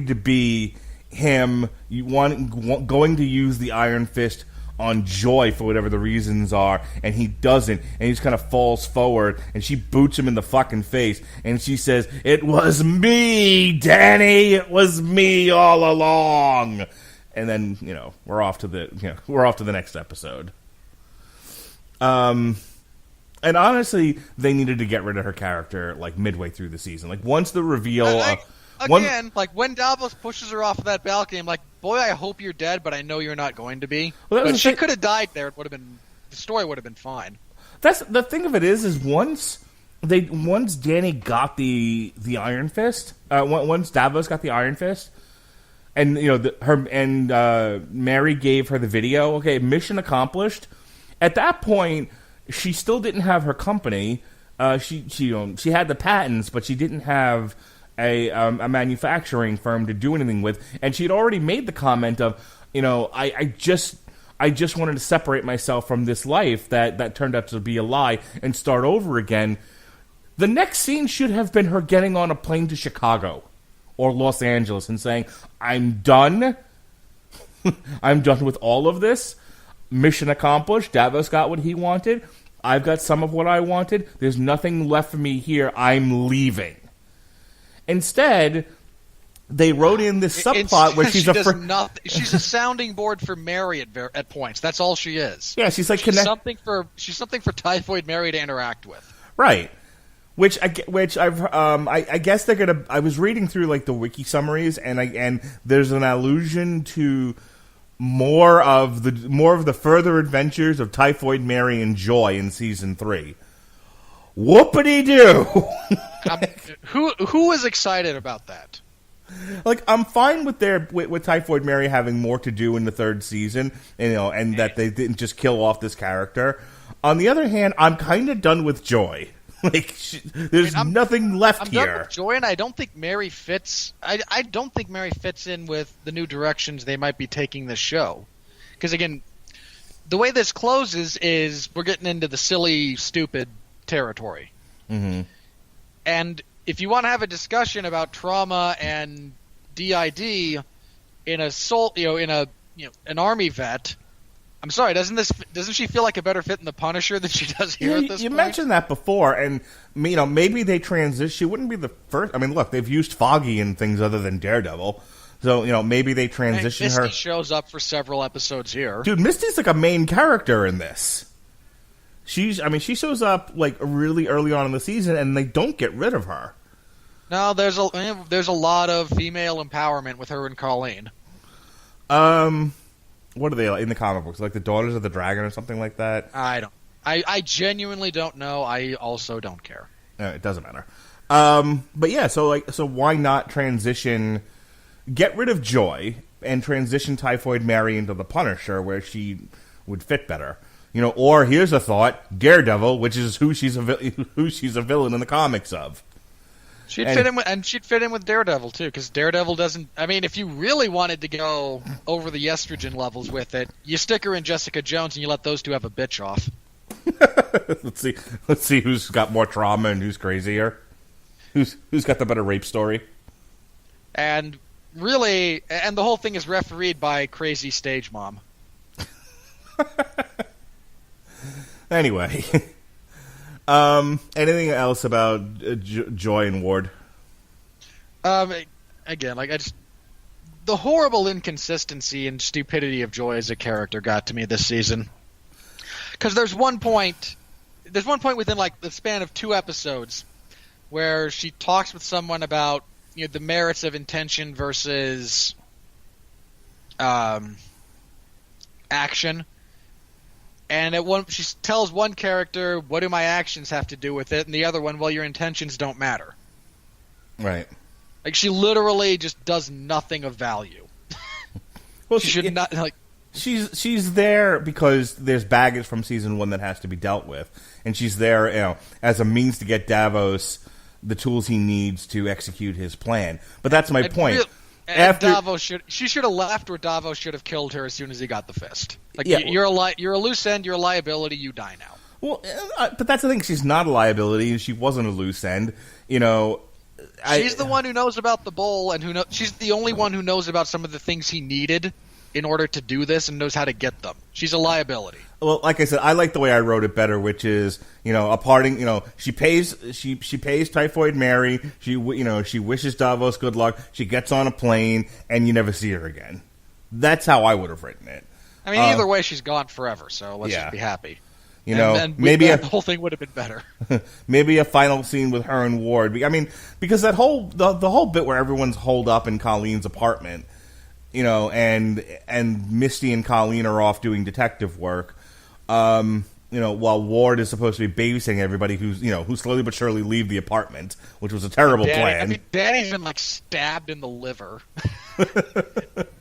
to be him going to use the Iron Fist on Joy for whatever the reasons are, and he doesn't, and he just kind of falls forward, and she boots him in the fucking face, and she says, "It was me, Dany. It was me all along." And then we're off to the next episode. And honestly, they needed to get rid of her character like midway through the season. Like once the reveal, like when Davos pushes her off of that balcony, I'm like, boy, I hope you're dead, but I know you're not going to be. Well, but she could have died there. It would have been, the story would have been fine. That's the thing of it is once Dany got the Iron Fist, once Davos got the Iron Fist, and Mary gave her the video. Okay, mission accomplished. At that point, she still didn't have her company. She had the patents, but she didn't have a manufacturing firm to do anything with. And she had already made the comment of, I just wanted to separate myself from this life that turned out to be a lie and start over again. The next scene should have been her getting on a plane to Chicago or Los Angeles and saying, "I'm done. I'm done with all of this. Mission accomplished. Davos got what he wanted. I've got some of what I wanted. There's nothing left for me here. I'm leaving." Instead, they wrote in this subplot where she's she's a sounding board for Mary at points. That's all she is. Yeah, she's like something for Typhoid Mary to interact with. Right. I guess they're gonna. I was reading through like the wiki summaries, and there's an allusion to more of the further adventures of Typhoid Mary and Joy in season 3. Whoopity-doo! Who is excited about that? Like, I'm fine with with Typhoid Mary having more to do in the 3rd season, and that they didn't just kill off this character. On the other hand, I'm kind of done with Joy. Like, there's nothing left here. I'm done with Joy, and I don't think Mary fits. I don't think Mary fits in with the new directions they might be taking this show. Because again, the way this closes is we're getting into the silly, stupid territory. Mm-hmm. And if you want to have a discussion about trauma and DID in an army vet, I'm sorry, doesn't she feel like a better fit in the Punisher than she does here at this point? You mentioned that before, and maybe they transition. She wouldn't be the first. I mean, look, they've used Foggy in things other than Daredevil, so maybe they transition her. Misty shows up for several episodes here. Dude, Misty's like a main character in this. She shows up like really early on in the season, and they don't get rid of her. No, there's a lot of female empowerment with her and Colleen. What are they like in the comic books? Like the Daughters of the Dragon or something like that? I genuinely don't know. I also don't care. It doesn't matter. But yeah, so why not transition? Get rid of Joy and transition Typhoid Mary into the Punisher, where she would fit better. Or here's a thought: Daredevil, which is who she's a villain in the comics of. She'd fit in with Daredevil too, because Daredevil doesn't. I mean, if you really wanted to go over the estrogen levels with it, you stick her in Jessica Jones and you let those two have a bitch off. Let's see who's got more trauma and who's crazier. Who's got the better rape story? And really, and the whole thing is refereed by crazy stage mom. Anyway, anything else about Joy and Ward? Again, the horrible inconsistency and stupidity of Joy as a character got to me this season. Because there's one point within like the span of 2 episodes where she talks with someone about the merits of intention versus action, and she tells one character, "What do my actions have to do with it?" and the other one, "Well, your intentions don't matter." Right. Like she literally just does nothing of value. Well, she should not like. She's there because there's baggage from season 1 that has to be dealt with, and she's there, as a means to get Davos the tools he needs to execute his plan. But that's my point. She should have left, or Davos should have killed her as soon as he got the fist. Like yeah, you're a loose end, you're a liability, you die now. Well, but that's the thing. She's not a liability. She wasn't a loose end. She's the one who knows about the bowl, and she's the only one who knows about some of the things he needed in order to do this and knows how to get them. She's a liability. Well, like I said, I like the way I wrote it better, which is, a parting, she pays Typhoid Mary, she wishes Davos good luck, she gets on a plane, and you never see her again. That's how I would have written it. I mean, either way, she's gone forever, so let's just be happy. Maybe the whole thing would have been better. Maybe a final scene with her and Ward. I mean, because that whole the whole bit where everyone's holed up in Colleen's apartment, and Misty and Colleen are off doing detective work, while Ward is supposed to be babysitting everybody who slowly but surely leave the apartment, which was a terrible plan. I mean, Danny's been stabbed in the liver.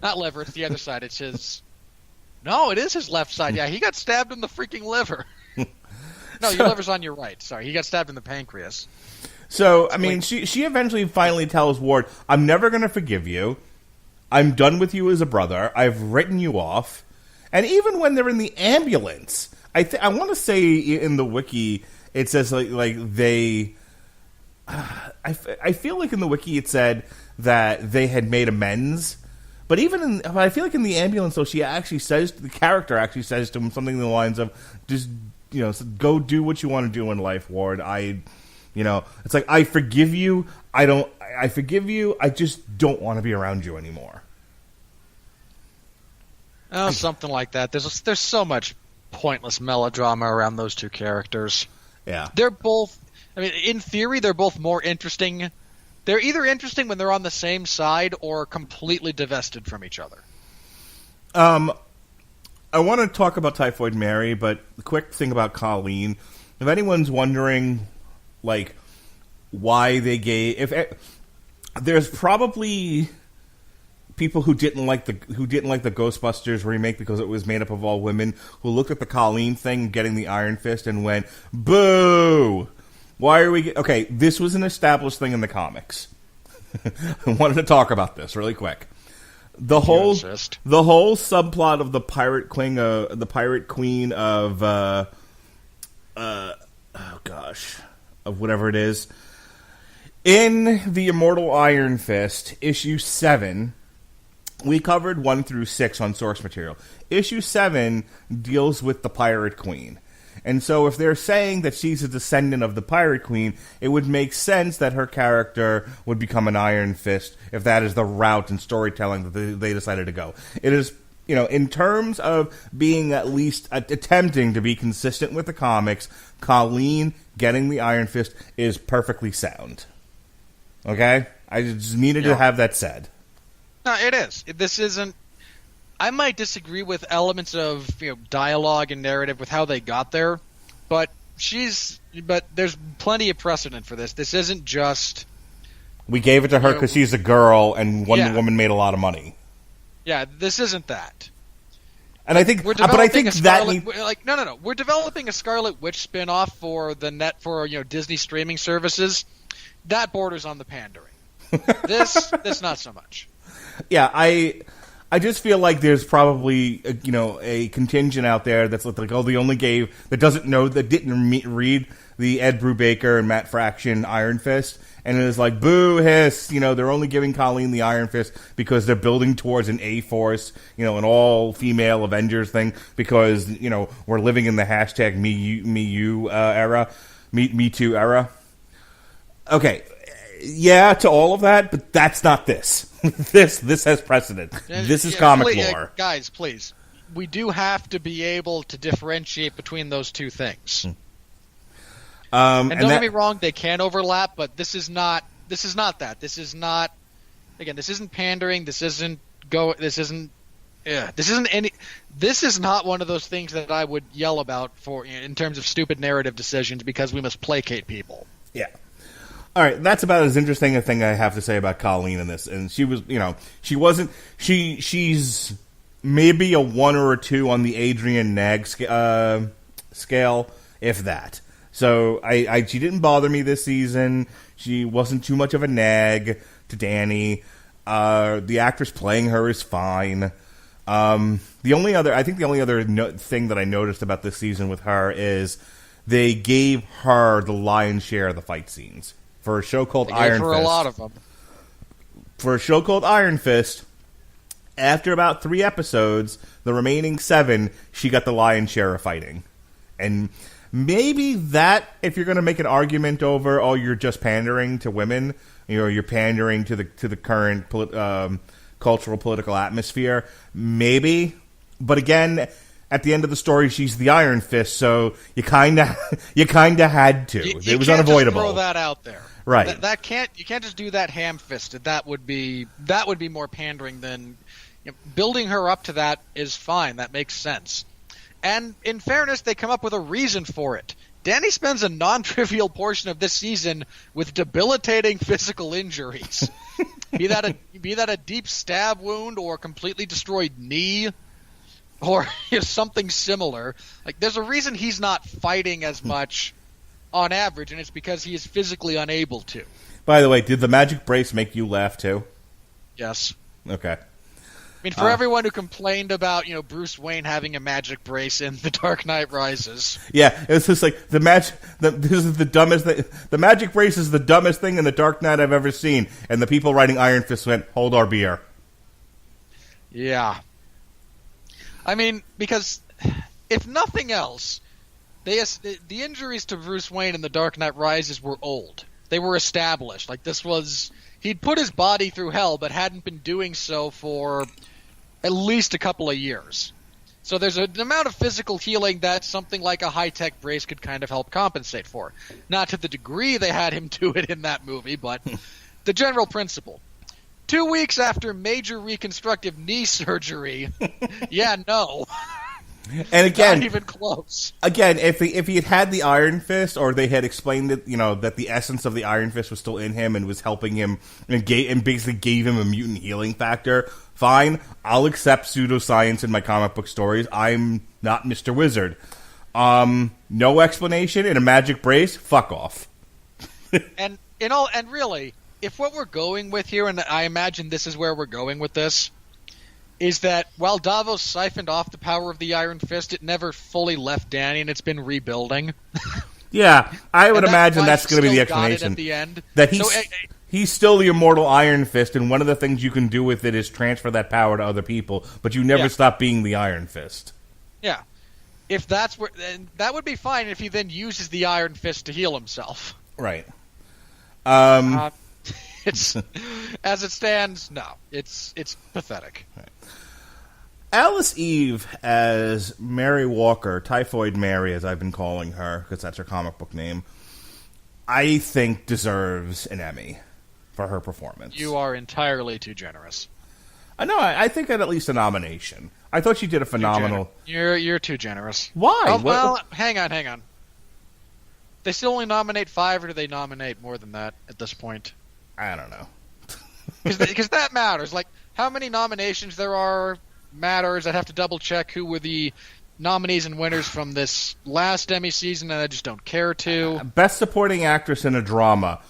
Not liver, it's the other side. It's his. No, it is his left side. Yeah, he got stabbed in the freaking liver. No, your liver's on your right. Sorry, he got stabbed in the pancreas. So, I mean, she eventually finally tells Ward, "I'm never going to forgive you. I'm done with you as a brother. I've written you off." And even when they're in the ambulance, I want to say in the wiki it says like they. I feel like in the wiki it said that they had made amends. But I feel like in the ambulance, though, the character actually says to him something along the lines of, just, go do what you want to do in life, Ward. It's like, I forgive you. I forgive you. I just don't want to be around you anymore. Oh, something like that. There's so much pointless melodrama around those two characters. Yeah. They're both, in theory, they're both more interesting. They're either interesting when they're on the same side or completely divested from each other. I want to talk about Typhoid Mary, but the quick thing about Colleen, if anyone's wondering, why they gave, there's probably people who didn't like the Ghostbusters remake because it was made up of all women, who looked at the Colleen thing, getting the Iron Fist, and went, "Boo! Why are we... Okay, this was an established thing in the comics." I wanted to talk about this really quick. The whole subplot of the pirate queen of of whatever it is, in the Immortal Iron Fist issue 7, we covered 1 through 6 on source material. Issue 7 deals with the pirate queen. And so if they're saying that she's a descendant of the Pirate Queen, it would make sense that her character would become an Iron Fist if that is the route in storytelling that they decided to go. It is, in terms of being at least attempting to be consistent with the comics, Colleen getting the Iron Fist is perfectly sound. Okay? I just needed to have that said. No, it is. This isn't... I might disagree with elements of dialogue and narrative with how they got there, but there's plenty of precedent for this. This isn't just we gave it to her because she's a girl and Wonder Woman made a lot of money. Yeah, this isn't that. And I think, We're developing a Scarlet Witch spin-off for Disney streaming services. That borders on the pandering. This not so much. Yeah, I just feel like there's probably a contingent out there that's like, oh, that didn't read the Ed Brubaker and Matt Fraction Iron Fist, And it was like, boo, hiss, they're only giving Colleen the Iron Fist because they're building towards an A-Force, an all-female Avengers thing because, we're living in the hashtag me era, me too era. Okay, yeah, to all of that, but that's not this. This has precedent. This is comic lore. Guys, please. We do have to be able to differentiate between those two things. And don't get me wrong, they can overlap, but this is not that. This is not, again, this isn't pandering. This is not one of those things that I would yell about in terms of stupid narrative decisions because we must placate people. Yeah. All right, that's about as interesting a thing I have to say about Colleen in this. And she was, she's maybe a 1 or a 2 on the Adrian Nag scale, if that. So she didn't bother me this season. She wasn't too much of a nag to Danny. The actress playing her is fine. The only other thing that I noticed about this season with her is they gave her the lion's share of the fight scenes. For a show called Iron Fist. A lot of them. For a show called Iron Fist, after about 3 episodes, the remaining 7, she got the lion's share of fighting. And maybe that, if you're going to make an argument over, you're just pandering to women, you're pandering to the current cultural political atmosphere, maybe. But again, at the end of the story, she's the Iron Fist, so you kind of had to. It was unavoidable. Just throw that out there. Right. You can't just do that ham-fisted. That would be more pandering than building her up to that is fine. That makes sense. And in fairness, they come up with a reason for it. Danny spends a non-trivial portion of this season with debilitating physical injuries. be that a deep stab wound or a completely destroyed knee or something similar. Like, there's a reason he's not fighting as much on average, and it's because he is physically unable to. By the way, did the magic brace make you laugh too? Yes. Okay. I mean, for everyone who complained about, Bruce Wayne having a magic brace in The Dark Knight Rises. Yeah, it was just like this is the dumbest thing. The magic brace is the dumbest thing in The Dark Knight I've ever seen, and the people writing Iron Fist went, "Hold our beer." Yeah. I mean, because if nothing else, the injuries to Bruce Wayne in The Dark Knight Rises were old. They were established. Like, he'd put his body through hell, but hadn't been doing so for at least a couple of years. So there's an amount of physical healing that something like a high-tech brace could kind of help compensate for. Not to the degree they had him do it in that movie, but the general principle. 2 weeks after major reconstructive knee surgery, yeah, no. And again, not even close. Again, if he had the Iron Fist, or they had explained that that the essence of the Iron Fist was still in him and was helping him, and basically gave him a mutant healing factor, fine. I'll accept pseudoscience in my comic book stories. I'm not Mr. Wizard. No explanation in a magic brace. Fuck off. And really, if what we're going with here, and I imagine this is where we're going with this, is that while Davos siphoned off the power of the Iron Fist, it never fully left Danny, and it's been rebuilding. Yeah, I would imagine that's going to be the explanation. At the end. That he's still the immortal Iron Fist, and one of the things you can do with it is transfer that power to other people, but you never stop being the Iron Fist. Yeah. If that's where, then that would be fine if he then uses the Iron Fist to heal himself. Right. It's as it stands, no. It's pathetic. Right. Alice Eve as Mary Walker, Typhoid Mary, as I've been calling her, because that's her comic book name, I think deserves an Emmy for her performance. You are entirely too generous. No, I think at least a nomination. I thought she did a phenomenal... You're too generous. Why? Oh, well, hang on. They still only nominate 5, or do they nominate more than that at this point? I don't know. Because that matters. Like, how many nominations there are matters. I'd have to double-check who were the nominees and winners from this last Emmy season, and I just don't care to. Best Supporting Actress in a Drama,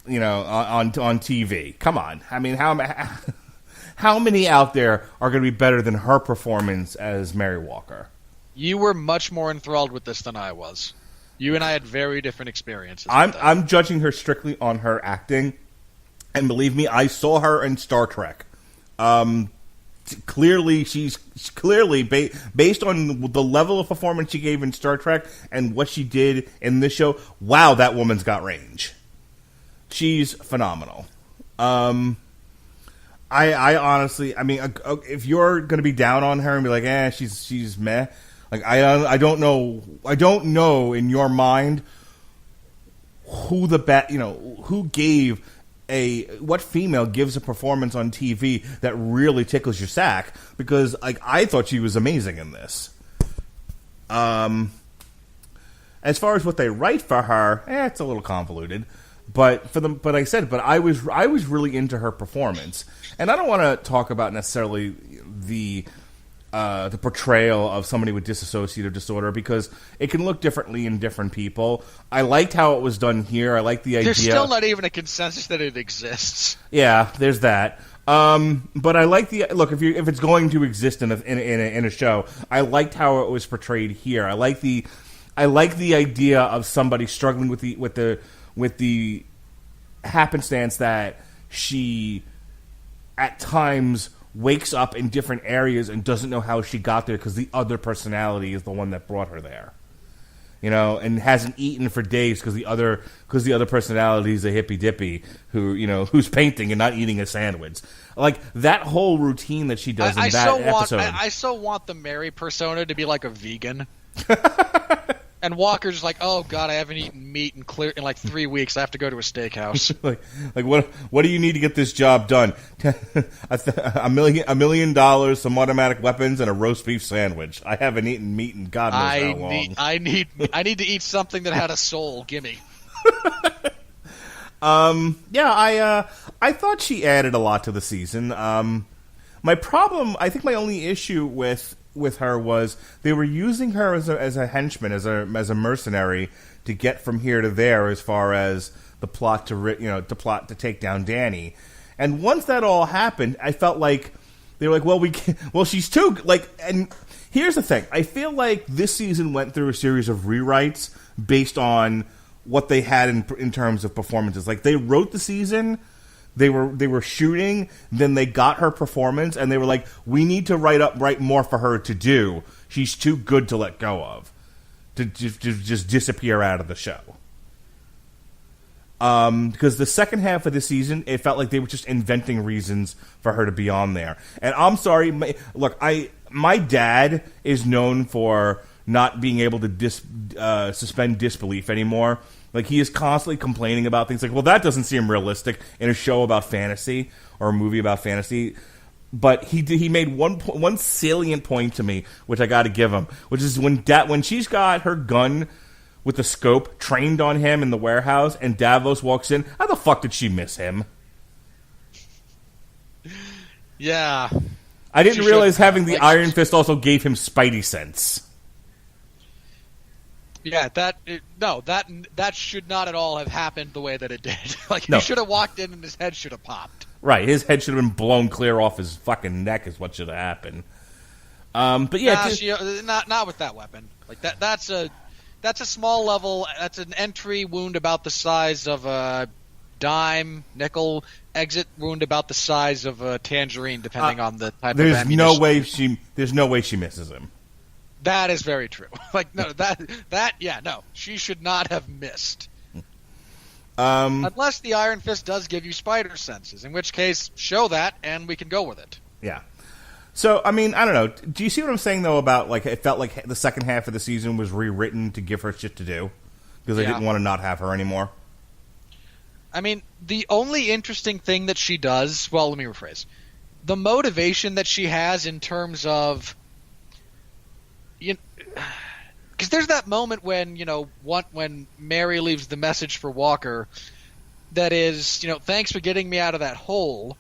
on TV. Come on. I mean, how many out there are going to be better than her performance as Mary Walker? You were much more enthralled with this than I was. You and I had very different experiences. I'm judging her strictly on her acting, and believe me, I saw her in Star Trek. Clearly, she's based on the level of performance she gave in Star Trek and what she did in this show. Wow, that woman's got range. She's phenomenal. I honestly, I mean, if you're going to be down on her and be like, she's meh. Like I don't know in your mind who who gave what female gives a performance on TV that really tickles your sack, because like I thought she was amazing in this. As far as what they write for her, it's a little convoluted. But I was really into her performance, and I don't want to talk about necessarily the portrayal of somebody with dissociative disorder, because it can look differently in different people. I liked how it was done here. I like the idea. There's still not even a consensus that it exists. Yeah, there's that. But I like look, if it's going to exist in a show, I liked how it was portrayed here. I like the idea of somebody struggling with the happenstance that she at times wakes up in different areas and doesn't know how she got there because the other personality is the one that brought her there, and hasn't eaten for days because the other personality is a hippy dippy who's painting and not eating a sandwich. Like that whole routine that she does in that episode. I so want the Mary persona to be like a vegan. And Walker's like, oh god, I haven't eaten meat in like 3 weeks. I have to go to a steakhouse. like what do you need to get this job done? $1 million, some automatic weapons, and a roast beef sandwich. I haven't eaten meat in God knows how long. I need to eat something that had a soul. Gimme. I thought she added a lot to the season. My only issue with her was they were using her as a henchman, as a mercenary to get from here to there as far as the plot to take down Danny. And once that all happened, I felt like they were like, she's too like. And here's the thing: I feel like this season went through a series of rewrites based on what they had in terms of performances. Like they wrote the season. They were shooting, then they got her performance, and they were like, we need to write more for her to do. She's too good to let go of, to just disappear out of the show. Because the second half of the season, it felt like they were just inventing reasons for her to be on there. And I'm sorry, my dad is known for not being able to suspend disbelief anymore. Like, he is constantly complaining about things like, well, that doesn't seem realistic in a show about fantasy or a movie about fantasy. But he made one salient point to me, which I got to give him, which is when she's got her gun with the scope trained on him in the warehouse and Davos walks in, how the fuck did she miss him? Yeah. I didn't realize having the Iron Fist also gave him Spidey sense. Yeah, that should not at all have happened the way that it did. No. He should have walked in and his head should have popped. Right, his head should have been blown clear off his fucking neck is what should have happened. But yeah, not with that weapon. Like that's a small level. That's an entry wound about the size of a dime, nickel. Exit wound about the size of a tangerine, depending on the type of ammunition. There's no way she misses him. That is very true. She should not have missed. Unless the Iron Fist does give you spider senses, in which case, show that, and we can go with it. Yeah. So, I mean, I don't know. Do you see what I'm saying, though, about, like, it felt like the second half of the season was rewritten to give her shit to do? Because I didn't want to not have her anymore? I mean, the only interesting thing that she does... Well, let me rephrase. The motivation that she has in terms of... Because there's that moment when when Mary leaves the message for Walker that is, thanks for getting me out of that hole,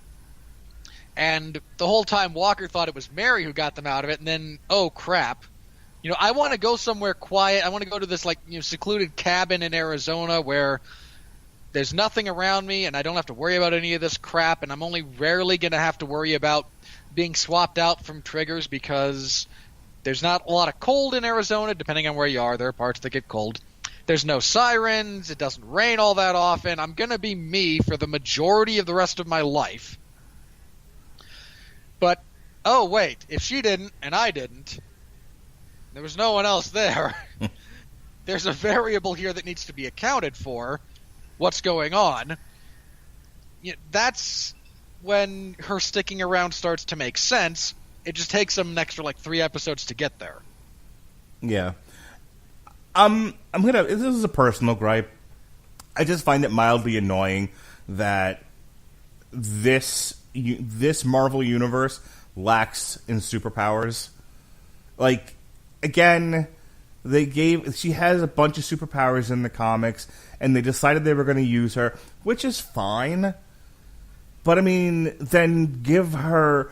and the whole time Walker thought it was Mary who got them out of it, and then, oh crap, I want to go somewhere quiet. I want to go to this secluded cabin in Arizona where there's nothing around me and I don't have to worry about any of this crap, and I'm only rarely going to have to worry about being swapped out from triggers because there's not a lot of cold in Arizona, depending on where you are. There are parts that get cold. There's no sirens. It doesn't rain all that often. I'm going to be me for the majority of the rest of my life. But, oh, wait, if she didn't and I didn't, there was no one else there. There's a variable here that needs to be accounted for. What's going on? That's when her sticking around starts to make sense. It just takes them an extra 3 episodes to get there. Yeah. This is a personal gripe. I just find it mildly annoying that this Marvel universe lacks in superpowers. Again, she has a bunch of superpowers in the comics, and they decided they were going to use her, which is fine. But I mean, then give her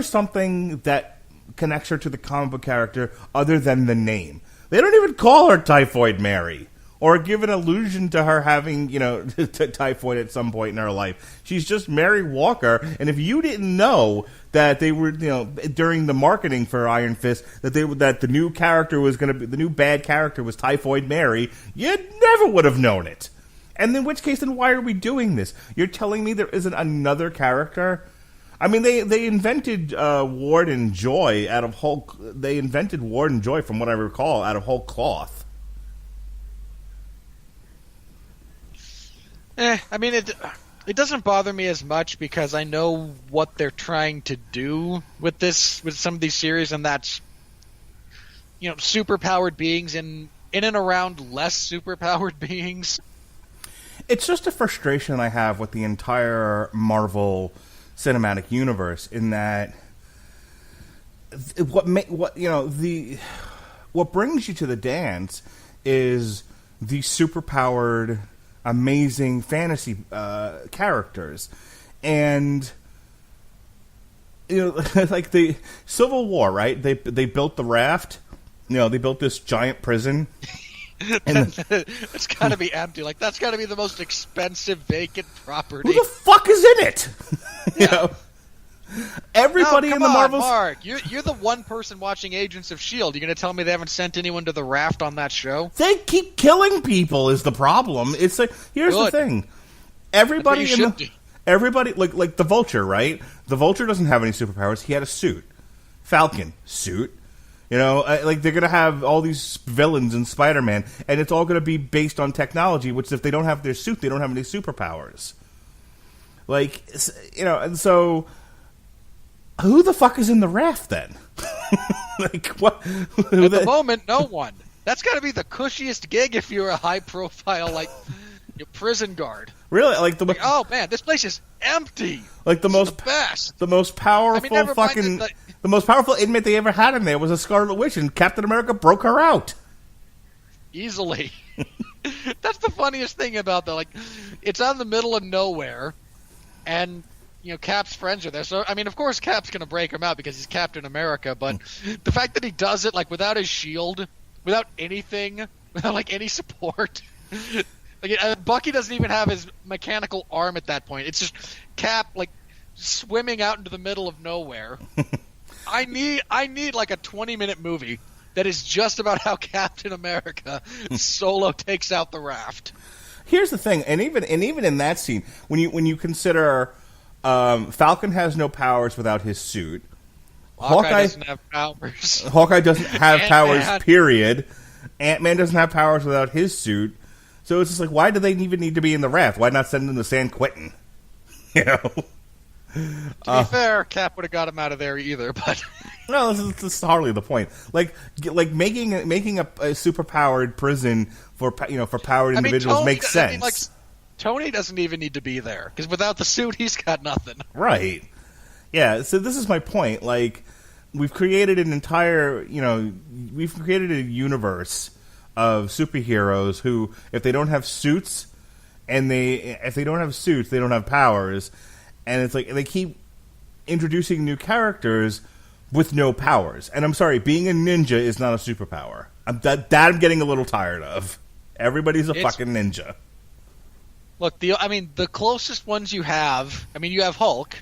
something that connects her to the comic book character other than the name. They don't even call her Typhoid Mary, or give an allusion to her having, typhoid at some point in her life. She's just Mary Walker, and if you didn't know that they were, during the marketing for Iron Fist, that the new character was going to be, the new bad character was Typhoid Mary, you never would have known it. And in which case, then why are we doing this? You're telling me there isn't another character? I mean, they invented Ward and Joy out of whole. They invented Ward and Joy, from what I recall, out of whole cloth. I mean, it doesn't bother me as much because I know what they're trying to do with some of these series, and that's superpowered beings in and around less superpowered beings. It's just a frustration I have with the entire Marvel cinematic universe, in that what brings you to the dance is the superpowered, amazing fantasy characters, and like the Civil War, right? They built the raft. They built this giant prison. And it's got to be empty. That's got to be the most expensive vacant property. Who the fuck is in it? Everybody in the Marvel. Mark, you're the one person watching Agents of S.H.I.E.L.D. You're going to tell me they haven't sent anyone to the raft on that show? They keep killing people is the problem. It's here's the thing. Everybody like the Vulture, right? The Vulture doesn't have any superpowers. He had a suit. Falcon, suit. They're going to have all these villains in Spider-Man, and it's all going to be based on technology, which if they don't have their suit, they don't have any superpowers. And so who the fuck is in the raft then? What? At the moment, no one. That's got to be the cushiest gig if you're a high-profile, your prison guard. Really? Oh man, this place is empty. The most powerful the most powerful inmate they ever had in there was a Scarlet Witch, and Captain America broke her out. Easily. That's the funniest thing about that. It's out in the middle of nowhere, and Cap's friends are there. So I mean, of course, Cap's going to break him out because he's Captain America. But the fact that he does it without his shield, without anything, without any support. Bucky doesn't even have his mechanical arm at that point. It's just Cap swimming out into the middle of nowhere. I need a 20-minute movie that is just about how Captain America solo takes out the raft. Here's the thing, and even in that scene, when you consider Falcon has no powers without his suit. Hawkeye doesn't have powers. Hawkeye doesn't have powers. Period. Ant-Man doesn't have powers without his suit. So it's just why do they even need to be in the raft? Why not send them to San Quentin? To be fair, Cap would have got him out of there either, but no, this is hardly the point. Making a superpowered prison for powered individuals makes sense. Tony doesn't even need to be there because without the suit, he's got nothing. Right? Yeah. So this is my point. We've created an entire, we've created a universe of superheroes who, if they don't have suits, they don't have powers. And it's they keep introducing new characters with no powers. And I'm sorry, being a ninja is not a superpower. I'm getting a little tired of. Everybody's a fucking ninja. Look, the closest ones you have Hulk,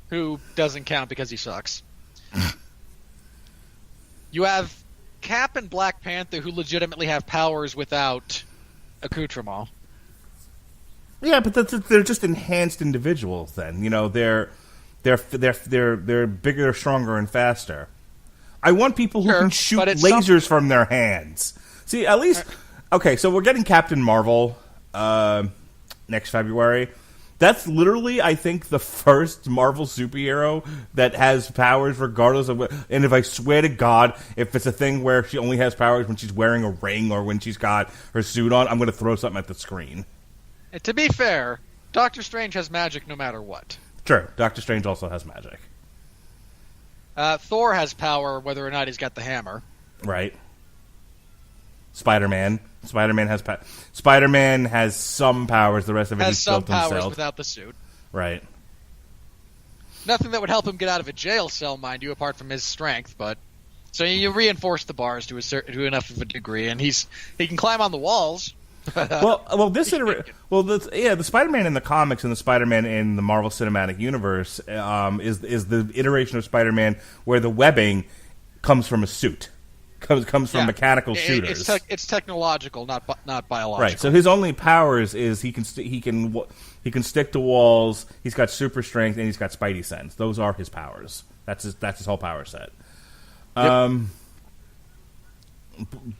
who doesn't count because he sucks. You have Cap and Black Panther who legitimately have powers without accoutrement. Yeah, but they're just enhanced individuals. Then they're bigger, stronger, and faster. I want people who can shoot lasers from their hands. See, at least okay. So we're getting Captain Marvel next February. That's literally, I think, the first Marvel superhero that has powers regardless of what... And if I swear to God, if it's a thing where she only has powers when she's wearing a ring or when she's got her suit on, I'm going to throw something at the screen. And to be fair, Doctor Strange has magic no matter what. True. Doctor Strange also has magic. Thor has power whether or not he's got the hammer. Right. Spider-Man has some powers. The rest of it has he's some built powers himself. without the suit. Right. Nothing that would help him get out of a jail cell, mind you, apart from his strength. But so you reinforce the bars to enough of a degree, and he can climb on the walls. The Spider-Man in the comics and the Spider-Man in the Marvel Cinematic Universe is the iteration of Spider-Man where the webbing comes from a suit. Comes from mechanical shooters. It's technological, not biological. Right. So his only powers is he can stick to walls. He's got super strength and he's got Spidey sense. Those are his powers. That's his whole power set. Yep.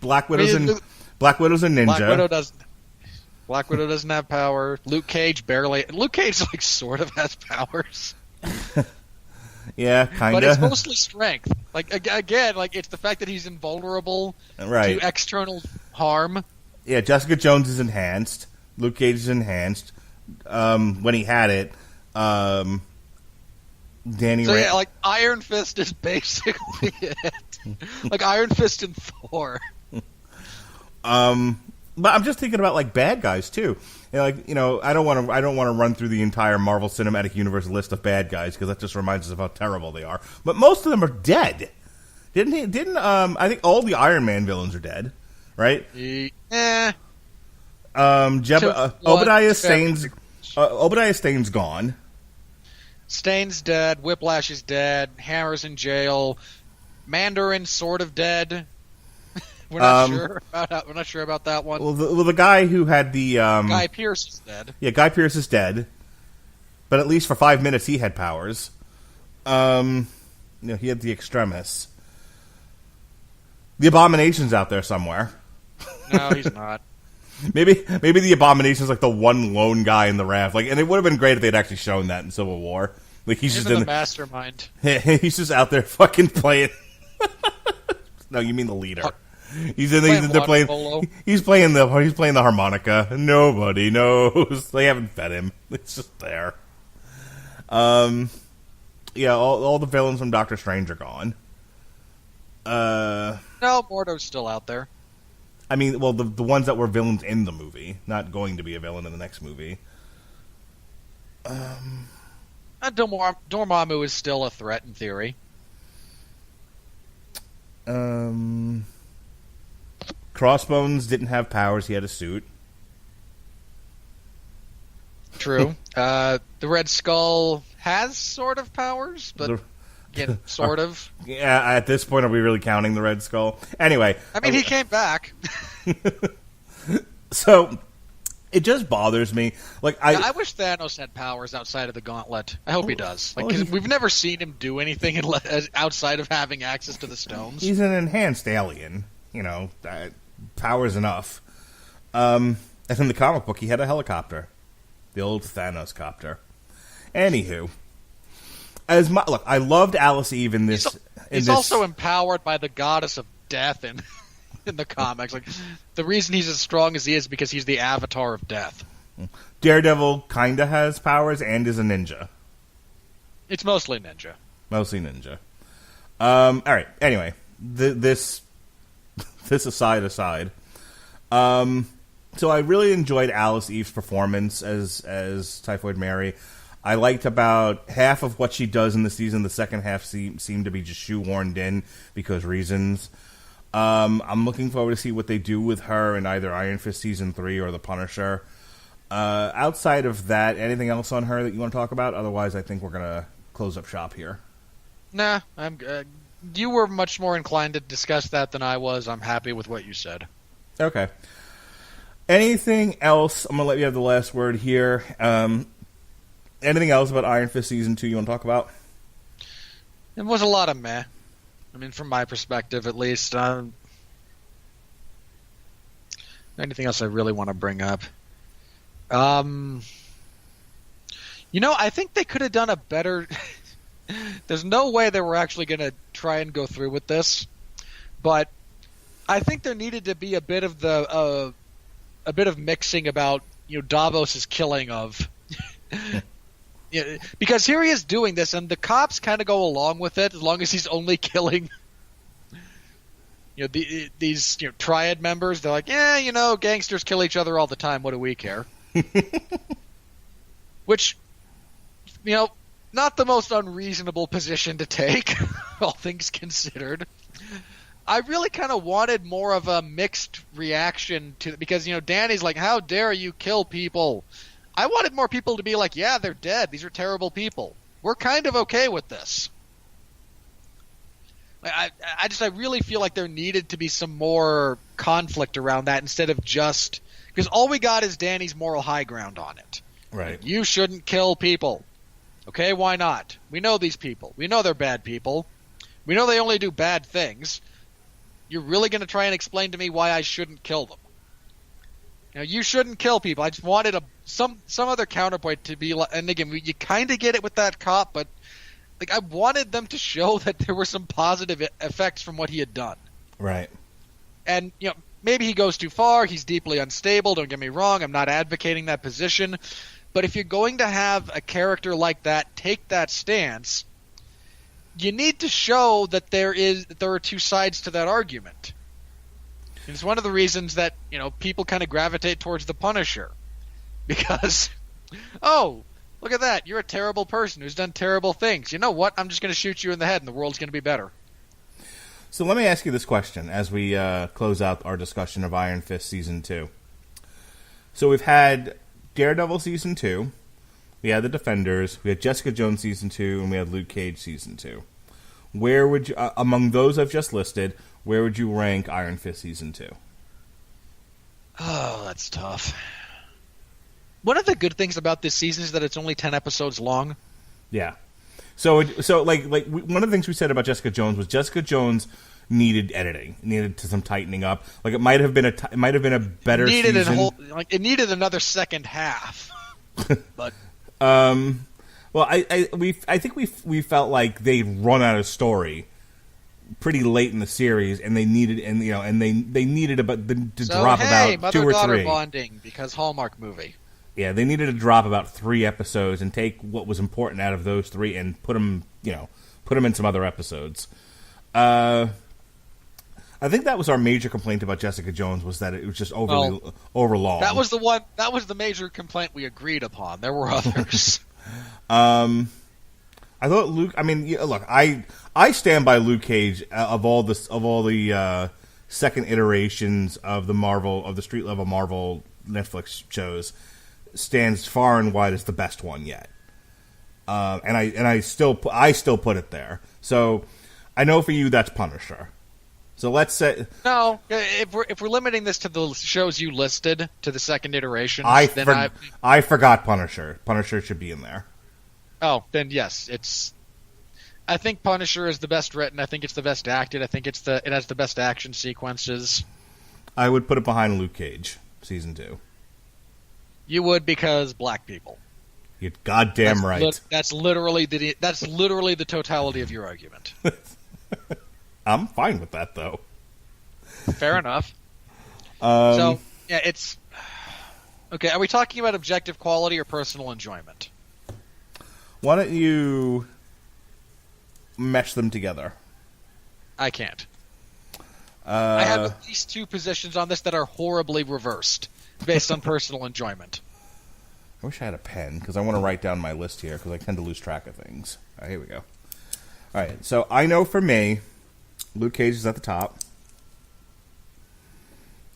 Black Widow's a ninja. Black Widow doesn't have power. Luke Cage barely. Luke Cage sort of has powers. Yeah, kind of. But it's mostly strength. Again, it's the fact that he's invulnerable to external harm. Yeah, Jessica Jones is enhanced. Luke Cage is enhanced. When he had it, Iron Fist is basically it. Iron Fist and Thor. But I'm just thinking about bad guys too. I don't want to run through the entire Marvel Cinematic Universe list of bad guys because that just reminds us of how terrible they are. But most of them are dead. I think all the Iron Man villains are dead, right? Obadiah Stane's gone. Stane's dead. Whiplash is dead. Hammer's in jail. Mandarin sort of dead. We're not sure about that one. Well, the guy who had the Guy Pearce is dead. Yeah, Guy Pearce is dead, but at least for 5 minutes he had powers. He had the Extremis. The Abomination's out there somewhere. No, he's not. Maybe the Abomination's the one lone guy in the raft. And it would have been great if they'd actually shown that in Civil War. He's just in the mastermind. He's just out there fucking playing. No, you mean the leader. He's playing the harmonica. Nobody knows. They haven't fed him. It's just there. All the villains from Doctor Strange are gone. No, Mordo's still out there. I mean, well, the ones that were villains in the movie, not going to be a villain in the next movie. Dormammu is still a threat in theory. Crossbones didn't have powers. He had a suit. True. The Red Skull has sort of powers, but again, sort of. Yeah, at this point, are we really counting the Red Skull? Anyway. I mean, he came back. So, it just bothers me. I wish Thanos had powers outside of the Gauntlet. I hope he does. We've never seen him do anything outside of having access to the stones. He's an enhanced alien. Power's enough. And in the comic book, he had a helicopter. The old Thanos copter. Anywho. I loved Alice Eve in this. He's also empowered by the goddess of death in the comics. The reason he's as strong as he is because he's the avatar of death. Daredevil kinda has powers and is a ninja. It's mostly ninja. All right. Anyway, this aside. So I really enjoyed Alice Eve's performance as Typhoid Mary. I liked about half of what she does in the season. The second half seemed to be just shoehorned in because reasons. I'm looking forward to see what they do with her in either Iron Fist Season 3 or The Punisher. Outside of that, anything else on her that you want to talk about? Otherwise, I think we're going to close up shop here. Nah, you were much more inclined to discuss that than I was. I'm happy with what you said. Okay. Anything else? I'm going to let you have the last word here. Anything else about Iron Fist Season 2 you want to talk about? It was a lot of meh. I mean, from my perspective, at least. Anything else I really want to bring up? I think they could have done a better... There's no way they were actually going to try and go through with this, but I think there needed to be a bit of mixing about Davos's killing of... because here he is doing this, and the cops kind of go along with it as long as he's only killing these triad members. They're like, gangsters kill each other all the time. What do we care? Which, not the most unreasonable position to take, all things considered. I really kind of wanted more of a mixed reaction to it because, Danny's like, how dare you kill people? I wanted more people to be like, yeah, they're dead. These are terrible people. We're kind of okay with this. I really feel like there needed to be some more conflict around that instead of just – because all we got is Danny's moral high ground on it. Right. You shouldn't kill people. Okay, why not? We know these people. We know they're bad people. We know they only do bad things. You're really going to try and explain to me why I shouldn't kill them? You shouldn't kill people. I just wanted some other counterpoint to be like, and again, you kind of get it with that cop, but I wanted them to show that there were some positive effects from what he had done. Right. And maybe he goes too far. He's deeply unstable. Don't get me wrong. I'm not advocating that position, but if you're going to have a character like that take that stance, you need to show that there are two sides to that argument. And it's one of the reasons that, people kind of gravitate towards the Punisher. Because, oh, look at that. You're a terrible person who's done terrible things. You know what? I'm just going to shoot you in the head and the world's going to be better. So let me ask you this question as we close out our discussion of Iron Fist Season 2. So we've had Daredevil Season 2. We had The Defenders. We had Jessica Jones Season 2. And we had Luke Cage Season 2. Where would you, among those I've just listed, where would you rank Iron Fist Season 2? Oh, that's tough. One of the good things about this season is that it's only 10 episodes long. Yeah. So one of the things we said about Jessica Jones was Jessica Jones needed editing, needed some tightening up. Like it might have been a better season. It needed another second half. But well, I think we felt like they'd run out of story pretty late in the series, and they needed about to drop about 2 or 3. Mother-daughter bonding because Hallmark movie. Yeah, they needed to drop about 3 episodes and take what was important out of those 3 and put them in some other episodes. I think that was our major complaint about Jessica Jones was that it was just over long. That was the major complaint we agreed upon. There were others. I thought Luke. I mean, look, I stand by Luke Cage of all the second iterations of the street level Marvel Netflix shows. Stands far and wide as the best one yet, and I still put it there. So I know for you that's Punisher. So let's say no. If we're limiting this to the shows you listed to the second iteration, I forgot Punisher. Punisher should be in there. Oh, then yes, it's. I think Punisher is the best written. I think it's the best acted. I think it has the best action sequences. I would put it behind Luke Cage Season 2. You would because black people. You're goddamn right. That's literally the totality of your argument. I'm fine with that though. Fair enough. So yeah, it's okay. Are we talking about objective quality or personal enjoyment? Why don't you mesh them together? I can't. I have at least 2 positions on this that are horribly reversed. Based on personal enjoyment. I wish I had a pen, because I want to write down my list here, because I tend to lose track of things. All right, here we go. All right, so I know for me, Luke Cage is at the top.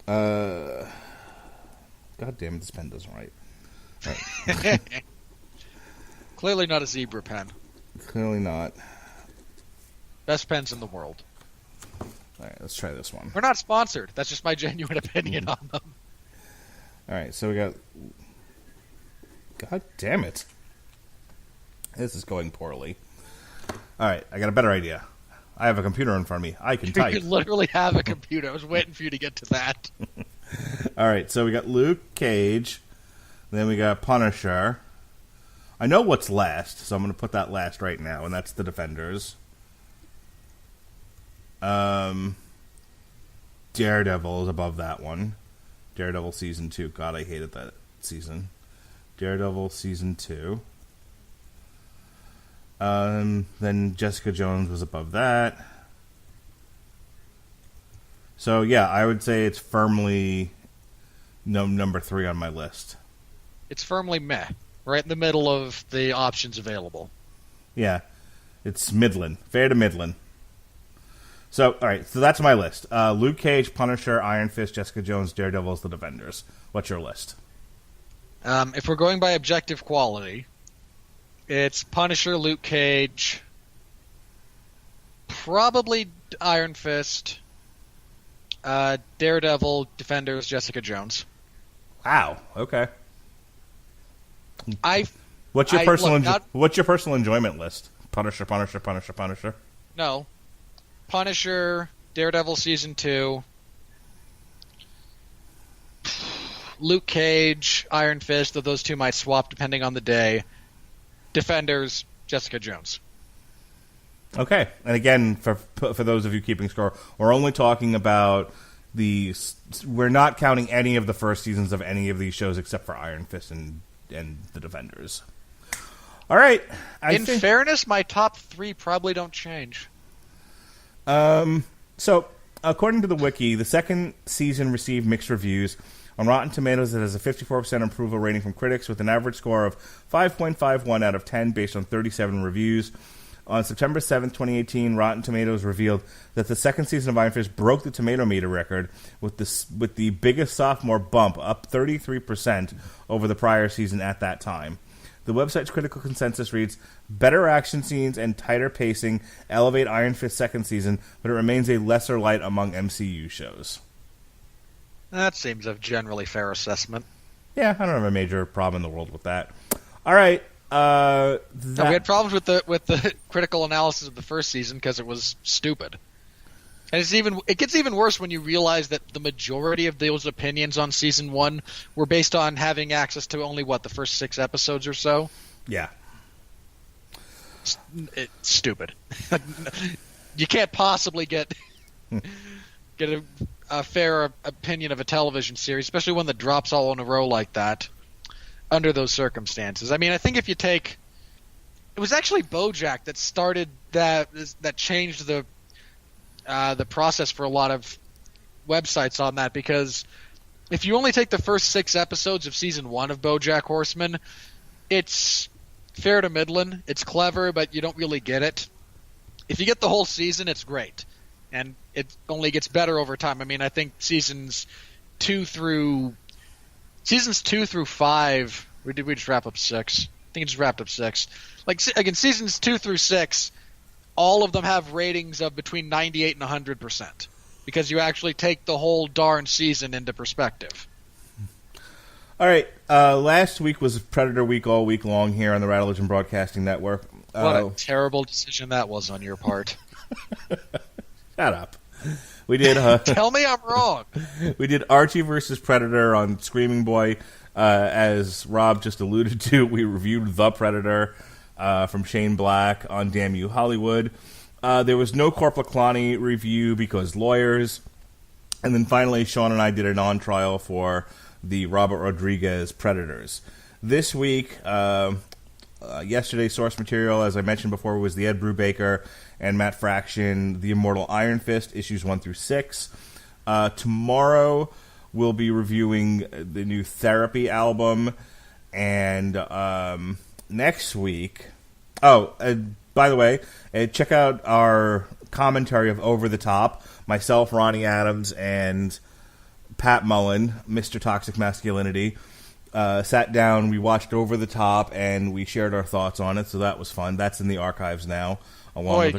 God damn it, this pen doesn't write. All right. Clearly not a zebra pen. Clearly not. Best pens in the world. All right, let's try this one. We're not sponsored. That's just my genuine opinion on them. All right, so we got... God damn it. This is going poorly. All right, I got a better idea. I have a computer in front of me. I can type. You literally have a computer. I was waiting for you to get to that. All right, so we got Luke Cage. Then we got Punisher. I know what's last, so I'm going to put that last right now, and that's The Defenders. Daredevil is above that one. Daredevil Season 2. God, I hated that season. Daredevil Season 2. Then Jessica Jones was above that. So, yeah, I would say it's firmly number 3 on my list. It's firmly meh. Right in the middle of the options available. Yeah. It's Midland. Fair to Midland. So, all right. So that's my list. Luke Cage, Punisher, Iron Fist, Jessica Jones, Daredevil, The Defenders. What's your list? If we're going by objective quality, it's Punisher, Luke Cage, probably Iron Fist, Daredevil, Defenders, Jessica Jones. Wow. Okay. What's your personal enjoyment list? Punisher, Punisher, Punisher, Punisher. No. Punisher, Daredevil Season 2, Luke Cage, Iron Fist, though those two might swap depending on the day. Defenders, Jessica Jones. Okay. And again, for those of you keeping score, we're only talking about we're not counting any of the first seasons of any of these shows except for Iron Fist and The Defenders. All right. In fairness, my top 3 probably don't change. So, according to the wiki, the second season received mixed reviews. On Rotten Tomatoes, it has a 54% approval rating from critics with an average score of 5.51 out of 10 based on 37 reviews. On September 7th, 2018, Rotten Tomatoes revealed that the second season of Iron Fist broke the Tomato Meter record with the biggest sophomore bump, up 33% over the prior season at that time. The website's critical consensus reads, better action scenes and tighter pacing elevate Iron Fist's second season, but it remains a lesser light among MCU shows. That seems a generally fair assessment. Yeah, I don't have a major problem in the world with that. All right. We had problems with the critical analysis of the first season because it was stupid. And it gets even worse when you realize that the majority of those opinions on season 1 were based on having access to only the first 6 episodes or so. Yeah. It's stupid. You can't possibly get a fair opinion of a television series, especially one that drops all in a row like that under those circumstances. I mean, I think if you take... It was actually BoJack that started that changed the process for a lot of websites on that, because if you only take the first 6 episodes of season 1 of BoJack Horseman, it's fair to middling. It's clever, but you don't really get it. If you get the whole season, it's great. And it only gets better over time. I mean, I think seasons 2 through 5, we just wrap up 6? I think it just wrapped up 6. Like, again, seasons 2 through 6, all of them have ratings of between 98 and 100%, because you actually take the whole darn season into perspective. All right. Last week was Predator Week all week long here on the Rattlevision Broadcasting Network. What a terrible decision that was on your part. Shut up. We did. Tell me I'm wrong. We did Archie versus Predator on Screaming Boy. As Rob just alluded to, we reviewed The Predator from Shane Black on Damn You Hollywood. There was no Corporal Cloney review because lawyers. And then finally, Sean and I did an on-trial for the Robert Rodriguez Predators. This week, yesterday's source material, as I mentioned before, was the Ed Brubaker and Matt Fraction, The Immortal Iron Fist, issues 1 through 6. Tomorrow, we'll be reviewing the new Therapy album. And next week... Oh, by the way, check out our commentary of Over the Top. Myself, Ronnie Adams, and Pat Mullen, Mr. Toxic Masculinity. sat down, we watched Over the Top, and we shared our thoughts on it, so that was fun. That's in the archives now. Boy,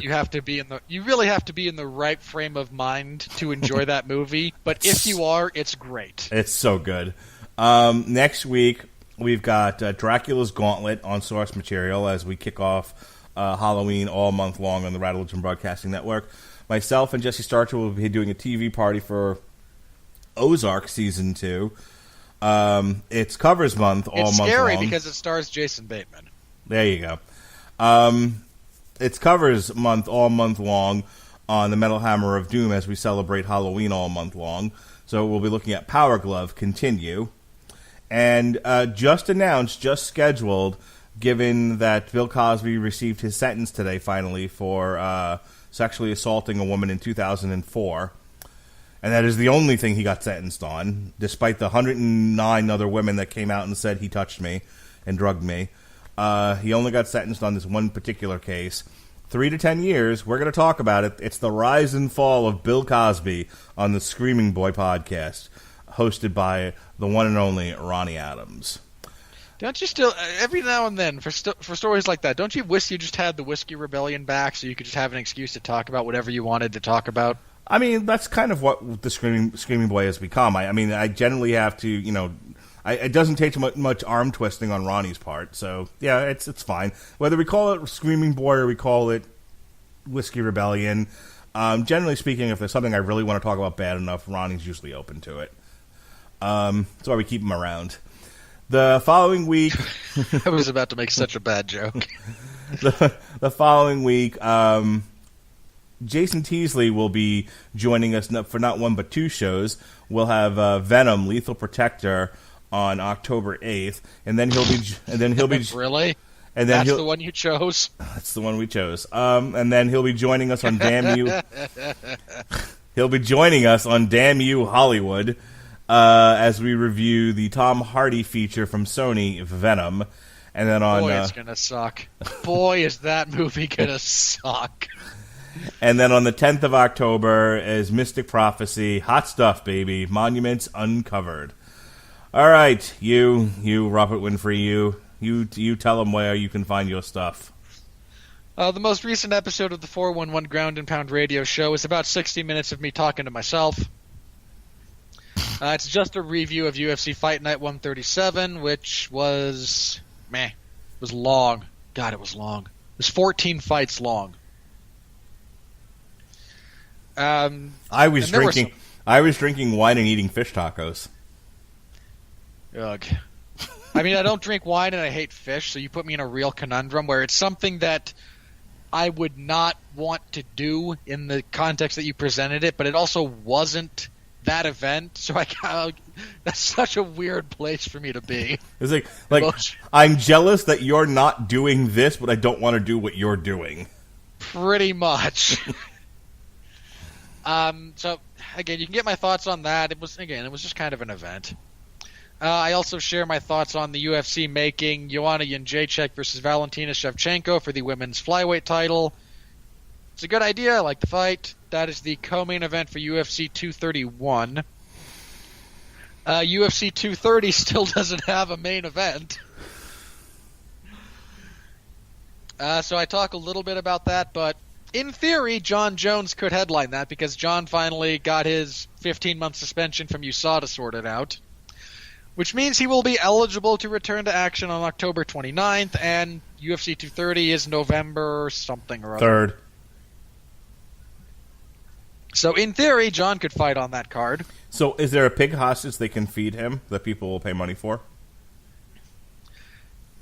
you really have to be in the right frame of mind to enjoy that movie, but if you are, it's great. It's so good. Next week, we've got Dracula's Gauntlet on Source Material as we kick off Halloween all month long on the Rattleton Broadcasting Network. Myself and Jesse Starcher will be doing a TV party for Ozark Season 2. It's covers month all month long. It's scary because it stars Jason Bateman. There you go. It's covers month all month long on the Metal Hammer of Doom as we celebrate Halloween all month long. So we'll be looking at Power Glove Continue. And just scheduled, given that Bill Cosby received his sentence today finally for sexually assaulting a woman in 2004. And that is the only thing he got sentenced on, despite the 109 other women that came out and said he touched me and drugged me. He only got sentenced on this one particular case. 3 to 10 years. We're going to talk about it. It's the rise and fall of Bill Cosby on the Screaming Boy podcast, hosted by the one and only Ronnie Adams. Don't you still, every now and then, for stories like that, don't you wish you just had the Whiskey Rebellion back so you could just have an excuse to talk about whatever you wanted to talk about? I mean, that's kind of what the Screaming Boy has become. I mean, I generally have to, it doesn't take too much arm twisting on Ronnie's part. So, yeah, it's fine. Whether we call it Screaming Boy or we call it Whiskey Rebellion, generally speaking, if there's something I really want to talk about bad enough, Ronnie's usually open to it. That's why we keep him around. The following week... I was about to make such a bad joke. The following week... Jason Teasley will be joining us for not one but two shows. We'll have Venom, Lethal Protector on October 8th, and then he'll be really. And then that's the one you chose. That's the one we chose. And then he'll be joining us on Damn You. He'll be joining us on Damn You Hollywood as we review the Tom Hardy feature from Sony, Venom. And then on it's gonna suck. Boy, is that movie gonna suck. And then on the 10th of October is Mystic Prophecy, hot stuff, baby, Monuments Uncovered. All right, you Robert Winfrey, you tell them where you can find your stuff. The most recent episode of the 411 Ground and Pound radio show is about 60 minutes of me talking to myself. It's just a review of UFC Fight Night 137, which was long. God, it was long. It was 14 fights long. I was drinking wine and eating fish tacos. Ugh. I mean, I don't drink wine and I hate fish, so you put me in a real conundrum where it's something that I would not want to do in the context that you presented it, but it also wasn't that event, so that's such a weird place for me to be. It's like I'm jealous that you're not doing this, but I don't want to do what you're doing. Pretty much. So, again, you can get my thoughts on that. It was just kind of an event. I also share my thoughts on the UFC making Joanna Jędrzejczyk versus Valentina Shevchenko for the women's flyweight title. It's a good idea. I like the fight. That is the co-main event for UFC 231. UFC 230 still doesn't have a main event. So I talk a little bit about that, but in theory, Jon Jones could headline that because Jon finally got his 15-month suspension from USADA sorted out, which means he will be eligible to return to action on October 29th, and UFC 230 is November something or other. 3rd. So in theory, Jon could fight on that card. So is there a pig hostage they can feed him that people will pay money for?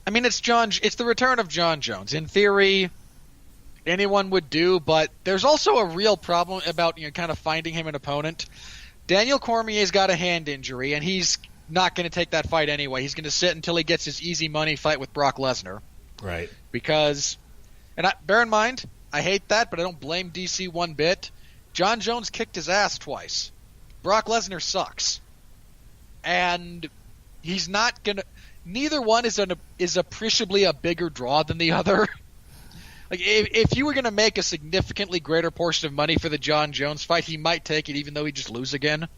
I mean, it's the return of Jon Jones. In theory, anyone would do, but there's also a real problem about kind of finding him an opponent. Daniel Cormier's got a hand injury, and he's not going to take that fight anyway. He's going to sit until he gets his easy money fight with Brock Lesnar. Right. Because, bear in mind, I hate that, but I don't blame DC one bit. Jon Jones kicked his ass twice. Brock Lesnar sucks. And he's not going to... Neither one is appreciably a bigger draw than the other. Like, if you were going to make a significantly greater portion of money for the Jon Jones fight, he might take it even though he just lose again.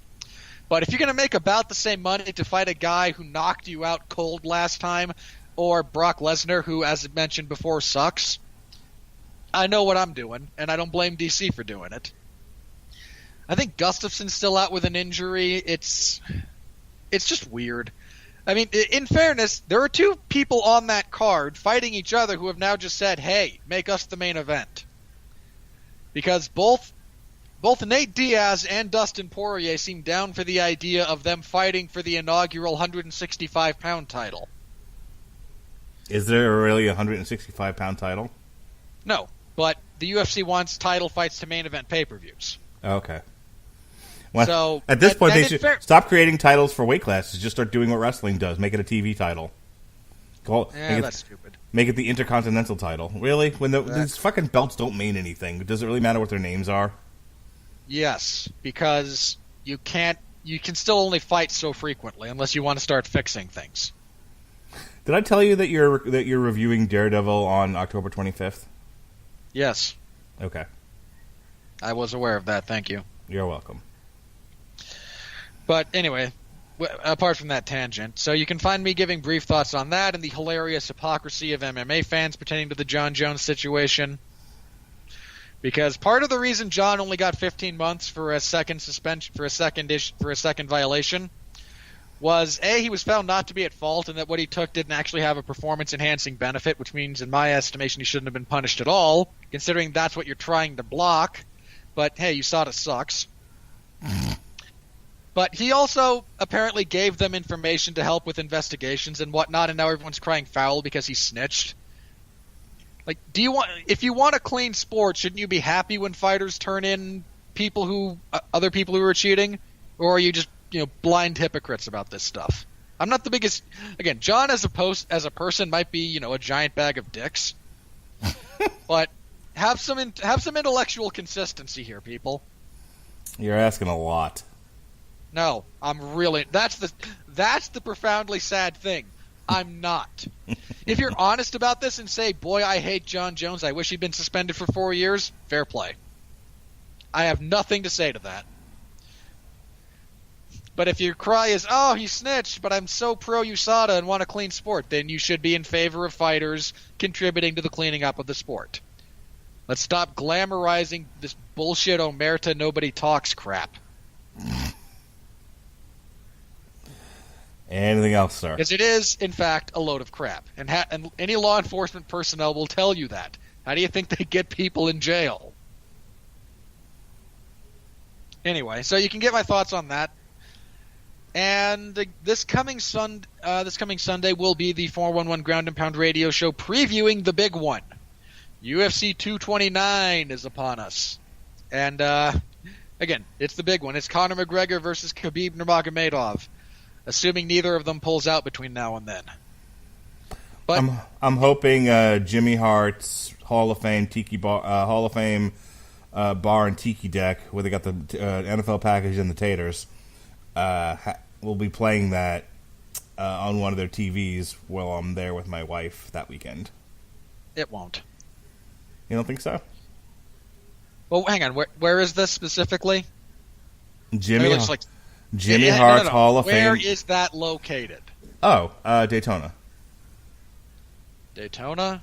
But if you're going to make about the same money to fight a guy who knocked you out cold last time, or Brock Lesnar, who, as I mentioned before, sucks, I know what I'm doing, and I don't blame DC for doing it. I think Gustafson's still out with an injury. It's just weird. I mean, in fairness, there are two people on that card fighting each other who have now just said, hey, make us the main event. Because both Nate Diaz and Dustin Poirier seem down for the idea of them fighting for the inaugural 165-pound title. Is there really a 165-pound title? No, but the UFC wants title fights to main event pay-per-views. Okay. Well, so at this point, they should stop creating titles for weight classes. Just start doing what wrestling does. Make it a TV title. That's stupid. Make it the Intercontinental title. Really? When these fucking belts don't mean anything, does it really matter what their names are? Yes, because you can still only fight so frequently unless you want to start fixing things. Did I tell you that you're reviewing Daredevil on October 25th? Yes. Okay. I was aware of that, thank you. You're welcome. But anyway, apart from that tangent, so you can find me giving brief thoughts on that and the hilarious hypocrisy of MMA fans pertaining to the Jon Jones situation. Because part of the reason Jon only got 15 months for a second suspension, for a second violation, was A, he was found not to be at fault, and that what he took didn't actually have a performance-enhancing benefit, which means, in my estimation, he shouldn't have been punished at all, considering that's what you're trying to block. But hey, USADA sucks. But he also apparently gave them information to help with investigations and whatnot, and now everyone's crying foul because he snitched. Like, if you want a clean sport, shouldn't you be happy when fighters turn in other people who are cheating? Or are you just, blind hypocrites about this stuff? I'm not the biggest. Again, Jon as a person might be, a giant bag of dicks. But have some intellectual consistency here, people. You're asking a lot. No, I'm really. That's the profoundly sad thing. I'm not. If you're honest about this and say, boy, I hate Jon Jones, I wish he'd been suspended for 4 years, fair play. I have nothing to say to that. But if your cry is, oh, he snitched, but I'm so pro-USADA and want a clean sport, then you should be in favor of fighters contributing to the cleaning up of the sport. Let's stop glamorizing this bullshit omerta nobody talks crap. Anything else, sir? Because it is, in fact, a load of crap. And any law enforcement personnel will tell you that. How do you think they get people in jail? Anyway, so you can get my thoughts on that. And this coming Sunday will be the 411 Ground and Pound radio show previewing the big one. UFC 229 is upon us. And, again, it's the big one. It's Conor McGregor versus Khabib Nurmagomedov. Assuming neither of them pulls out between now and then. But I'm hoping Jimmy Hart's Hall of Fame bar and tiki deck, where they got the NFL package and the taters, will be playing that on one of their TVs while I'm there with my wife that weekend. It won't. You don't think so? Well, hang on. Where is this specifically? Jimmy No. Hart's Hall of Fame. Where is that located? Oh, Daytona. Daytona?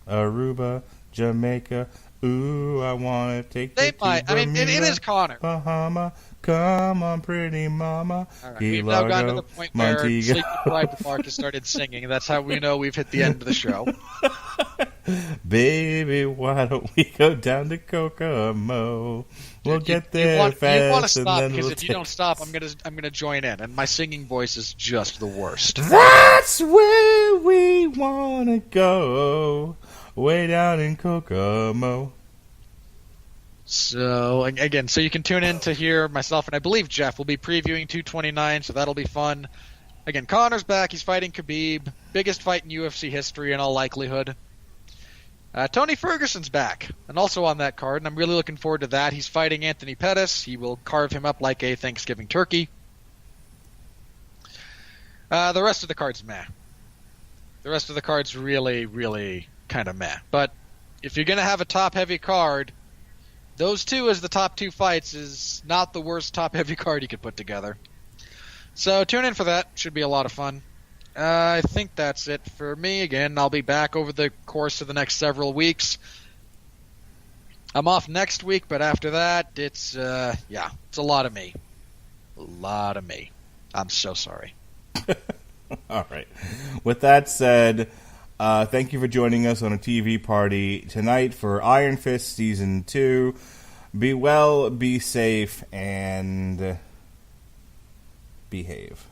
Aruba, Jamaica. Ooh, I want to take They might. I mean, it is Conor. Bahama, come on, pretty mama. All right. We've now gotten to the point where Sleepy Private Park has started singing, and that's how we know we've hit the end of the show. Baby, why don't we go down to Kokomo? We'll get there fast. You want to stop, and then because if you don't stop, I'm gonna join in, and my singing voice is just the worst. That's where we want to go, way down in Kokomo. So, again, so you can tune in to hear myself, and I believe Jeff will be previewing 229, so that'll be fun. Again, Conor's back. He's fighting Khabib. Biggest fight in UFC history in all likelihood. Tony Ferguson's back, and also on that card, and I'm really looking forward to that. He's fighting Anthony Pettis. He will carve him up like a Thanksgiving turkey. The rest of the card's meh. The rest of the card's really, really kind of meh. But if you're going to have a top-heavy card, those two as the top two fights is not the worst top-heavy card you could put together. So tune in for that. Should be a lot of fun. I think that's it for me. Again, I'll be back over the course of the next several weeks. I'm off next week, but after that, it's a lot of me. A lot of me. I'm so sorry. All right. With that said, thank you for joining us on a TV party tonight for Iron Fist Season 2. Be well, be safe, and behave.